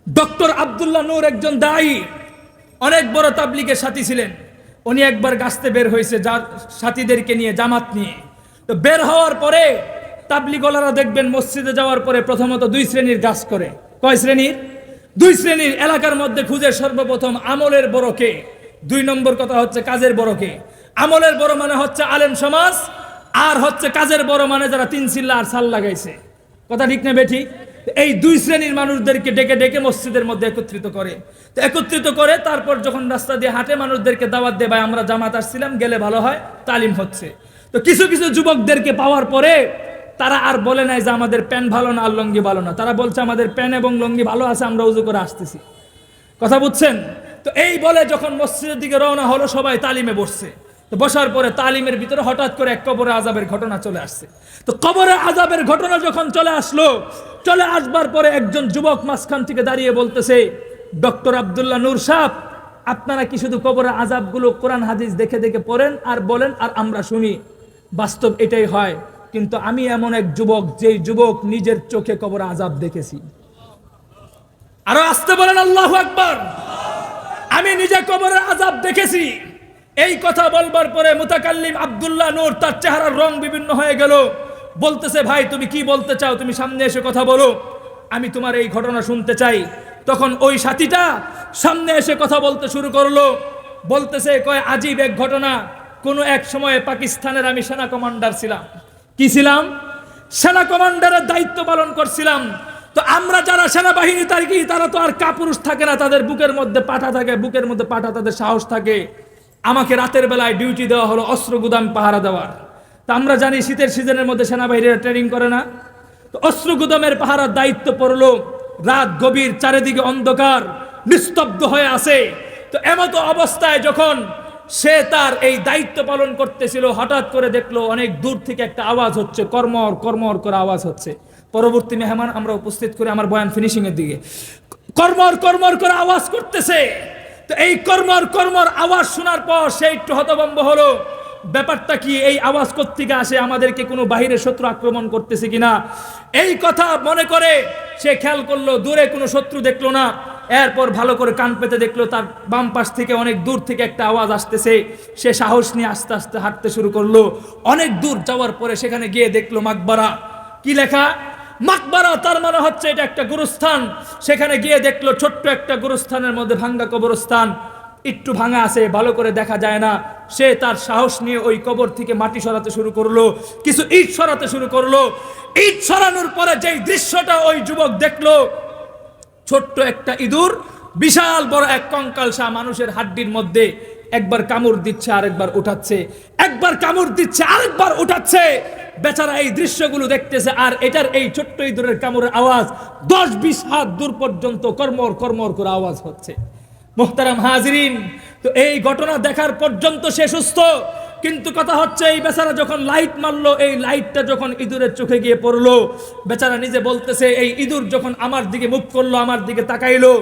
ডক্টর আব্দুল্লাহ নূর একজন দায়ী, অনেক বড় তাবলিগের সাথী ছিলেন। উনি একবার গাছতে বের হয়েছে সাথীদেরকে নিয়ে, জামাত নিয়ে। তো বের হওয়ার পরে তাবলিগওয়ালারা দেখবেন মসজিদে যাওয়ার পরে প্রথমত 2 শ্রেণীর গাছ করে। কয় শ্রেণীর? 2 শ্রেণীর। এলাকার মধ্যে খুঁজে সর্বপ্রথম আমলের বড়কে, 2 নম্বর কথা হচ্ছে কাজের বড়কে। আমলের বড় মানে হচ্ছে আলেম সমাজ, আর হচ্ছে কাজের বড় মানে যারা 3 চিল্লা আর সাল লাগাইছে। কথা ঠিক না বেঠিক? এই 2 শ্রেণীর মানুষদেরকে ডেকে ডেকে মসজিদের মধ্যে একত্রিত করে। তো একত্রিত করে তারপর যখন রাস্তা দিয়ে হাঁটে মানুষদেরকে দাওয়াত দেয়, ভাই আমরা জামাত আসছিলাম, গেলে ভালো হয়, তালিম হচ্ছে। তো কিছু কিছু যুবকদেরকে পাওয়ার পরে তারা আর বলে নাই যে আমাদের প্যান ভালো না আর লঙ্গি ভালো না, তারা বলছে আমাদের প্যান এবং লঙ্গি ভালো আছে, আমরা উজু করে আসতেছি। কথা বুঝছেন? তো এই বলে যখন মসজিদের দিকে রওনা হলো, সবাই তালিমে বসছে। তো বসার পরে তালিমের ভিতরে হঠাৎ করে এক কবরে আযাবের ঘটনা চলে আসছে। তো কবরে আযাবের ঘটনা যখন চলে আসলো, চলে আসবার পরে একজন যুবক মাঝখান থেকে দাঁড়িয়ে বলতেছে, ডক্টর আব্দুল্লাহ নূর সাহেব, আপনারা কি শুধু কবরে আযাবগুলো কোরআন হাদিস দেখে দেখে পড়েন আর বলেন আর আমরা শুনি? বাস্তব এটাই হয়, কিন্তু আমি এমন এক যুবক, যেই যুবক নিজের চোখে কবরে আযাব দেখেছি। আরো আসতে বলেন আল্লাহু আকবার। আমি নিজে কবরের আযাব দেখেছি। এই কথা বলবার পরে মুতাকাল্লিম আব্দুল্লাহ নূর, তার চেহারার রং বিভিন্ন হয়ে গেল। বলতেছে, ভাই তুমি কি বলতে চাও? তুমি সামনে এসে কথা বলো, আমি তোমার এই ঘটনা শুনতে চাই। তখন ওই সাথীটা সামনে এসে কথা বলতে শুরু করলো। বলতেছে, কয় আজীব এক ঘটনা। কোনো এক সময়ে পাকিস্তানের আমি সেনা কমান্ডার ছিলাম। কি ছিলাম? সেনা কমান্ডারের দায়িত্ব পালন করছিলাম। তো আমরা যারা সেনাবাহিনী তারা তো আর কাপুরুষ থাকে না, তাদের বুকের মধ্যে পাঠা থাকে, বুকের মধ্যে পাঠা, তাদের সাহস থাকে। আমাকে রাতের বেলায় ডিউটি দেওয়া হলো অস্ত্র গুদাম পাহারা দেওয়ার। তা আমরা জানি শীতের সিজনের মধ্যে সেনাবাহিনীরা ট্রেনিং করে না। তো অস্ত্র গুদামের পাহারার দায়িত্ব পড়লো। রাত গভীর, চারিদিকে অন্ধকার, নিস্তব্ধ হয়ে আছে। তো এমতো অবস্থায় যখন সে তার এই দায়িত্ব পালন করতেছিল, হঠাৎ করে দেখলো অনেক দূর থেকে একটা আওয়াজ হচ্ছে, কর্মর কর্মর করে আওয়াজ হচ্ছে। পরবর্তী মেহমান আমরা উপস্থিত করে আমার বয়ান ফিনিশিং এর দিকে, কর্মর কর্মর করে আওয়াজ করতেছে। তো এই কর্মর কর্মর আওয়াজ শোনার পর সে একটু হতভম্ব হলো। ব্যাপারটা কি? এই আওয়াজ কোত্থেকে আসে? আমাদেরকে কোনো বাহিরের শত্রু আক্রমণ করতেছে কিনা, এই কথা মনে করে সে খেয়াল করলো। দূরে কোনো শত্রু দেখলো না। এরপর ভালো করে কান পেতে দেখলো তার বাম পাশ থেকে অনেক দূর থেকে একটা আওয়াজ আসতেছে। সে সাহস নিয়ে আস্তে আস্তে হাঁটতে শুরু করলো। অনেক দূর যাওয়ার পরে সেখানে গিয়ে দেখলো মাকবারা। কি লেখা? মাকবারা, তার মানে হচ্ছে এটা একটা গুরুস্থান। সেখানে গিয়ে দেখলো ছোট্ট একটা গুরুস্থানের মধ্যে ভাঙ্গা কবরস্থান, একটু ভাঙা আছে, ভালো করে দেখা যায় না। সে তার সাহস নিয়ে ওই কবর থেকে মাটি সরাতে শুরু করলো, কিছু ইট সরাতে শুরু করলো। ইট সরানোর পরে যেই দৃশ্যটা ওই যুবক দেখলো, ছোট্ট একটা ইঁদুর বিশাল বড় এক কঙ্কালসা মানুষের হাড্ডির মধ্যে একবার কামড় দিচ্ছে, আরেকবার উঠাচ্ছে, একবার কামড় দিচ্ছে, আরেকবার উঠাচ্ছে। বেচারা এই দৃশ্যগুলো দেখতেছে, আর এটার এই ছোট্ট ইঁদুরের কামড়ের আওয়াজ 10-20 হাত দূর পর্যন্ত কর্মর কর্মর করে আওয়াজ হচ্ছে। মুহতারাম হাজিরিন, তো এই ঘটনা দেখার পর্যন্ত সে সুস্থ, কিন্তু কথা হচ্ছে এই বেচারা যখন লাইট মারলো, এই লাইটটা যখন ইঁদুরের চোখে গিয়ে পড়লো, বেচারা নিজে বলতেছে এই ইঁদুর যখন আমার দিকে মুখ করলো, আমার দিকে তাকাইলো,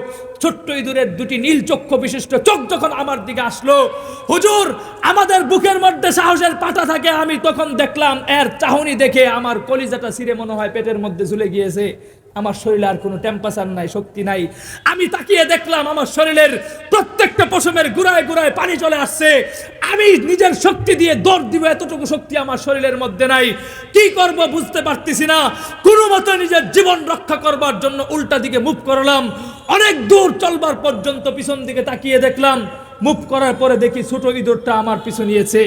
ছোট্ট ইঁদুরের দুটি নীল চক্ষু বিশিষ্ট চোখ যখন আমার দিকে আসলো, হুজুর আমাদের বুকের মধ্যে সাহসের পাটা থাকে, আমি তখন দেখলাম এর চাহনি দেখে আমার কলিজাটা ছিঁড়ে মনে হয় পেটের মধ্যে ঝুলে গিয়েছে। আমার শরীরে আর কোনো টেম্পারেচার নাই, শক্তি নাই। আমি তাকিয়ে দেখলাম আমার শরীরের প্রত্যেকটা পশমের গুড়ায় গুড়ায় পানি চলে আসছে। আমি নিজের শক্তি দিয়ে দৌড় দিব, এতটুকু শক্তি আমার শরীরের মধ্যে নাই। কি করব বুঝতে পারতেছি না। কোনো মতো নিজের জীবন রক্ষা করবার জন্য উল্টা দিকে মুভ করলাম। অনেক দূর চলবার পর্যন্ত পিছন দিকে তাকিয়ে দেখলাম, মুভ করার পরে দেখি ছোট ইঁদুরটা আমার পিছু নিয়েছে।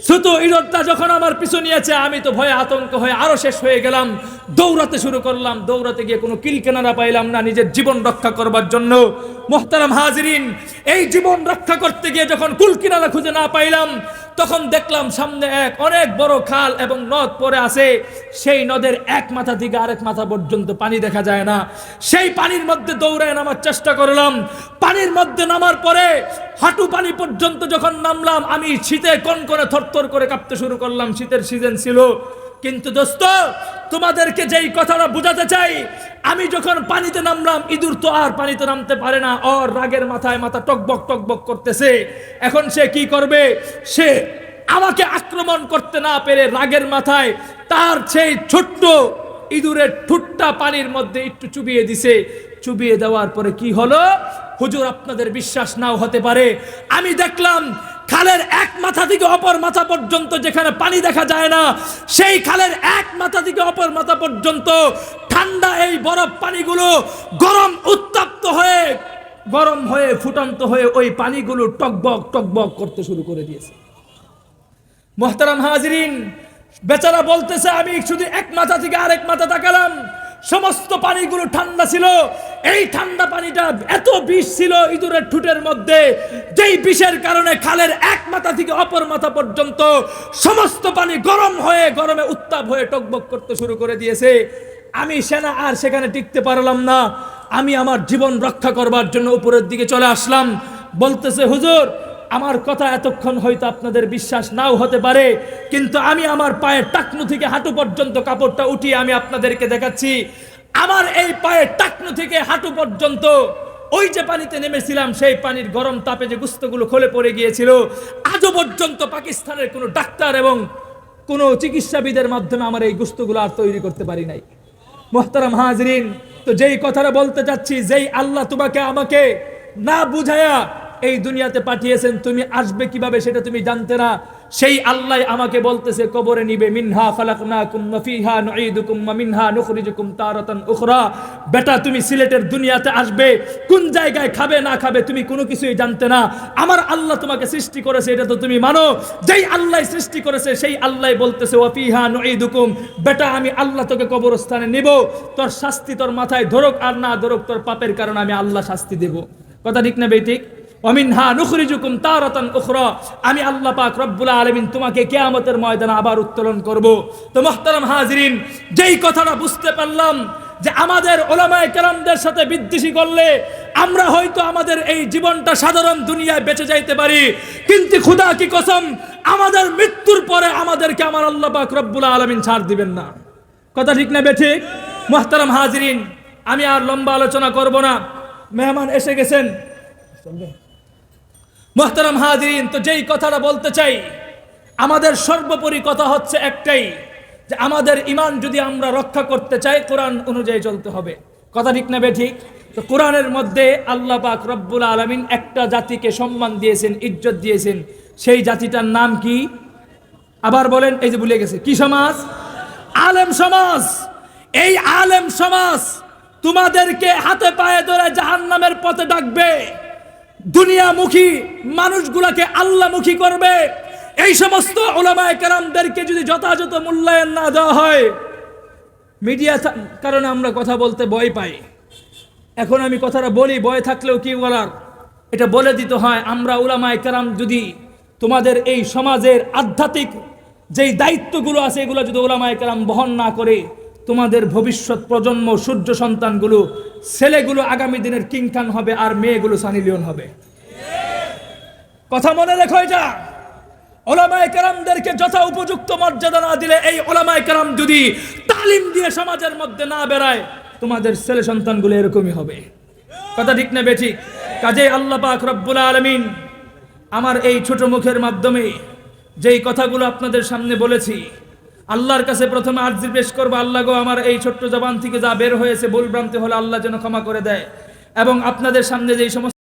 ছোট ইঁদুরটা যখন আমার পিছু নিয়েছে, আমি তো ভয়ে আতঙ্ক হয়ে আরো শেষ হয়ে গেলাম। দৌড়াতে শুরু করলাম, দৌড়াতে গিয়ে কোনো কিলকেনারা পাইলাম না নিজের জীবন রক্ষা করবার জন্য। মুহতারাম হাজিরিন, এই জীবন রক্ষা করতে গিয়ে যখন কুলকিনারা খুঁজে না পাইলাম, তখন দেখলাম সামনে এক অনেক বড় খাল এবং নদ পড়ে আছে। সেই নদের এক মাথা থেকে আরেক মাথা পর্যন্ত পানি দেখা যায় না। সেই পানির মধ্যে দৌড়ায় নামার চেষ্টা করলাম। পানির মধ্যে নামার পরে হাঁটু পানি পর্যন্ত যখন নামলাম, আমি শীতে কনকনে থরথর করে কাঁপতে শুরু করলাম। শীতের সিজন ছিল। কিন্তু দোস্ত, তোমাদেরকে যেই কথাটা বুঝাতে চাই, আমি যখন পানিতে নামলাম, ইঁদুর তো আর পানিতে নামতে পারে না। ওর রাগের মাথায় মাথা টকবক টকবক করতেছে। এখন সে কি করবে? সে আমাকে আক্রমণ করতে না পেরে রাগের মাথায় তার সেই ছোট্ট ইঁদুরের ঠুটটা পানির মধ্যে একটু চুবিয়ে দিছে। চুবিয়ে দেওয়ার পরে কি হলো হুজুর, আপনাদের বিশ্বাস নাও হতে পারে, আমি দেখলাম খালের এক মাথা থেকে অপর মাথা পর্যন্ত যেখানে পানি দেখা যায় না, সেই খালের এক মাথা থেকে অপর মাথা পর্যন্ত ঠান্ডা এই বরফ পানিগুলো উত্তপ্ত হয়ে গরম হয়ে ফুটন্ত হয়ে ওই পানিগুলো টকবক টকবক করতে শুরু করে দিয়েছে। মুহতারাম হাজিরিন, বেচারা বলতেছে আমি শুধু এক মাথা থেকে আরেক মাথা তাকালাম, সমস্ত পানিগুলো ঠান্ডা ছিল। এই ঠান্ডা পানিটা এত বিষ ছিল ইঁদুরের ঠুটের মধ্যে, যেই বিষের কারণে খালের এক মাথা থেকে অপর মাথা পর্যন্ত সমস্ত পানি গরম হয়ে গরমে উত্তাপ হয়ে টকবক করতে শুরু করে দিয়েছে। আমি সেনা আর সেখানে টিকতে পারলাম না। আমি আমার জীবন রক্ষা করবার জন্য উপরের দিকে চলে আসলাম। বলতেছে হুজুর, আমার কথা এতক্ষণ হয়তো আপনাদের বিশ্বাস নাও হতে পারে, কিন্তু আমি আমার পায়ের টাকনু থেকে হাঁটু পর্যন্ত কাপড়টা উঠিয়ে আমি আপনাদেরকে দেখাচ্ছি। আমার এই পায়ের টাকনু থেকে হাঁটু পর্যন্ত ওই যে পানিতে নেমেছিলাম, সেই পানির গরম তাপে যে গুস্তগুলো খোলে পড়ে গিয়েছিল, আজও পর্যন্ত পাকিস্তানের কোনো ডাক্তার এবং কোনো চিকিৎসাবিদের মাধ্যমে আমার এই গুস্তগুলো আর তৈরি করতে পারি নাই। মুহতারাম হাজিরিন, তো যেই কথাটা বলতে চাচ্ছি, যেই আল্লাহ তোমাকে আমাকে না বুঝায়া এই দুনিয়াতে পাঠিয়েছেন, তুমি আসবে কিভাবে সেটা তুমি জানতে না, সেই আল্লাহ আমাকে বলতেছে কবরে নিবে, মিনহা খালাকনাকুম ওয়া ফিহা নুঈদুকুম ওয়া মিনহা নুখরিজুকুম তারাতান উখরা। বেটা, তুমি সিলেটের দুনিয়াতে আসবে, কোন জায়গায় খাবে না খাবে তুমি কোনো কিছুই জানতে না। আমার আল্লাহ তোমাকে সৃষ্টি করেছে, এটা তো তুমি মানো। যেই আল্লাহ সৃষ্টি করেছে সেই আল্লাহ বলতেছে ওয়া ফিহা নুঈদুকুম, বেটা আমি আল্লাহ তোকে কবরস্থানে নিব। তোর শাস্তি তোর মাথায় ধরুক আর না ধরুক, তোর পাপের কারণে আমি আল্লাহ শাস্তি দেব। কথা ঠিক না বেঠিক? ওয়ামিনহা নুখরিজুকুম তারাতান উখরা, আমি আল্লাহ পাক রব্বুল আলামিন তোমাকে কিয়ামতের ময়দানে আবার উত্তোলন করব। তো মুহতারাম হাজিরিন, যেই কথাটা বুঝতে পারলাম যে আমাদের উলামায়ে কেরামদের সাথে বিদ্বেষী করলে আমরা হয়তো আমাদের এই জীবনটা সাধারণ দুনিয়ায় বেঁচে যাইতে পারি, কিন্তু খোদা কি কসম, আমাদের মৃত্যুর পরে আমাদেরকে আমার আল্লাহ পাক রব্বুল আলামিন ছাড় দিবেন না। কথা ঠিক না বেঠিক? মুহতারাম হাজিরিন, আমি আর লম্বা আলোচনা করব না, মেহমান এসে গেছেন। মুহতারাম হাজিরিন, তো যেই কথাটা বলতে চাই, আমাদের সর্বোপরি কথা হচ্ছে একটাই, যে আমাদের ঈমান যদি আমরা রক্ষা করতে চাই, কোরআন অনুযায়ী চলতে হবে। কথা ঠিক না বেঠিক? তো কোরআনের মধ্যে আল্লাহ পাক রব্বুল আলামিন একটা জাতিকে সম্মান দিয়েছেন, ইজ্জত দিয়েছেন। সেই জাতিটার নাম কি? আবার বলেন, এই যে ভুলে গেছে, কি সমাজ? আলেম সমাজ। এই আলেম সমাজ তোমাদেরকে হাতে পায়ে ধরে জাহান্নামের পথে ডাকবে, দুনিয়ামুখী মানুষগুলোকে আল্লাহমুখী করবে। এই সমস্ত উলামায়ে কেরামদেরকে যদি যথাযথ মূল্যায়ন না দেওয়া হয়, মিডিয়া কারণে আমরা কথা বলতে ভয় পাই। এখন আমি কথাটা বলি, ভয় থাকলেও কি বলার, এটা বলে দিতে হয়। আমরা উলামায়ে কেরাম যদি তোমাদের এই সমাজের আধ্যাত্মিক যেই দায়িত্বগুলো আছে, এগুলো যদি উলামায়ে কেরাম বহন না করে, তোমাদের ভবিষ্যৎ প্রজন্ম, সূর্য সন্তানগুলো, ছেলেগুলো আগামী দিনের কিং খান হবে আর মেয়েগুলো সানি লিওন হবে। কথা মনে রেখো এটা। ওলামায়ে কেরামদেরকে যথা উপযুক্ত মর্যাদা না দিলে, এই ওলামায়ে কেরাম যদি তালিম দিয়ে সমাজের মধ্যে না বেরায়, তোমাদের ছেলে সন্তানগুলো এরকমই হবে। কথা ঠিক না বেঠিক? কাজেই আল্লাহ পাক রব্বুল আলামিন আমার এই ছোট মুখের মাধ্যমে যেই কথাগুলো আপনাদের সামনে বলেছি, আল্লাহর কাছে প্রথমে আরজি পেশ করবো, আল্লাহ গো আমার এই ছোট্ট জবান থেকে যা বের হয়েছে ভুল ভ্রান্তি হলে আল্লাহ যেন ক্ষমা করে দেয়, এবং আপনাদের সামনে যেই সমস্ত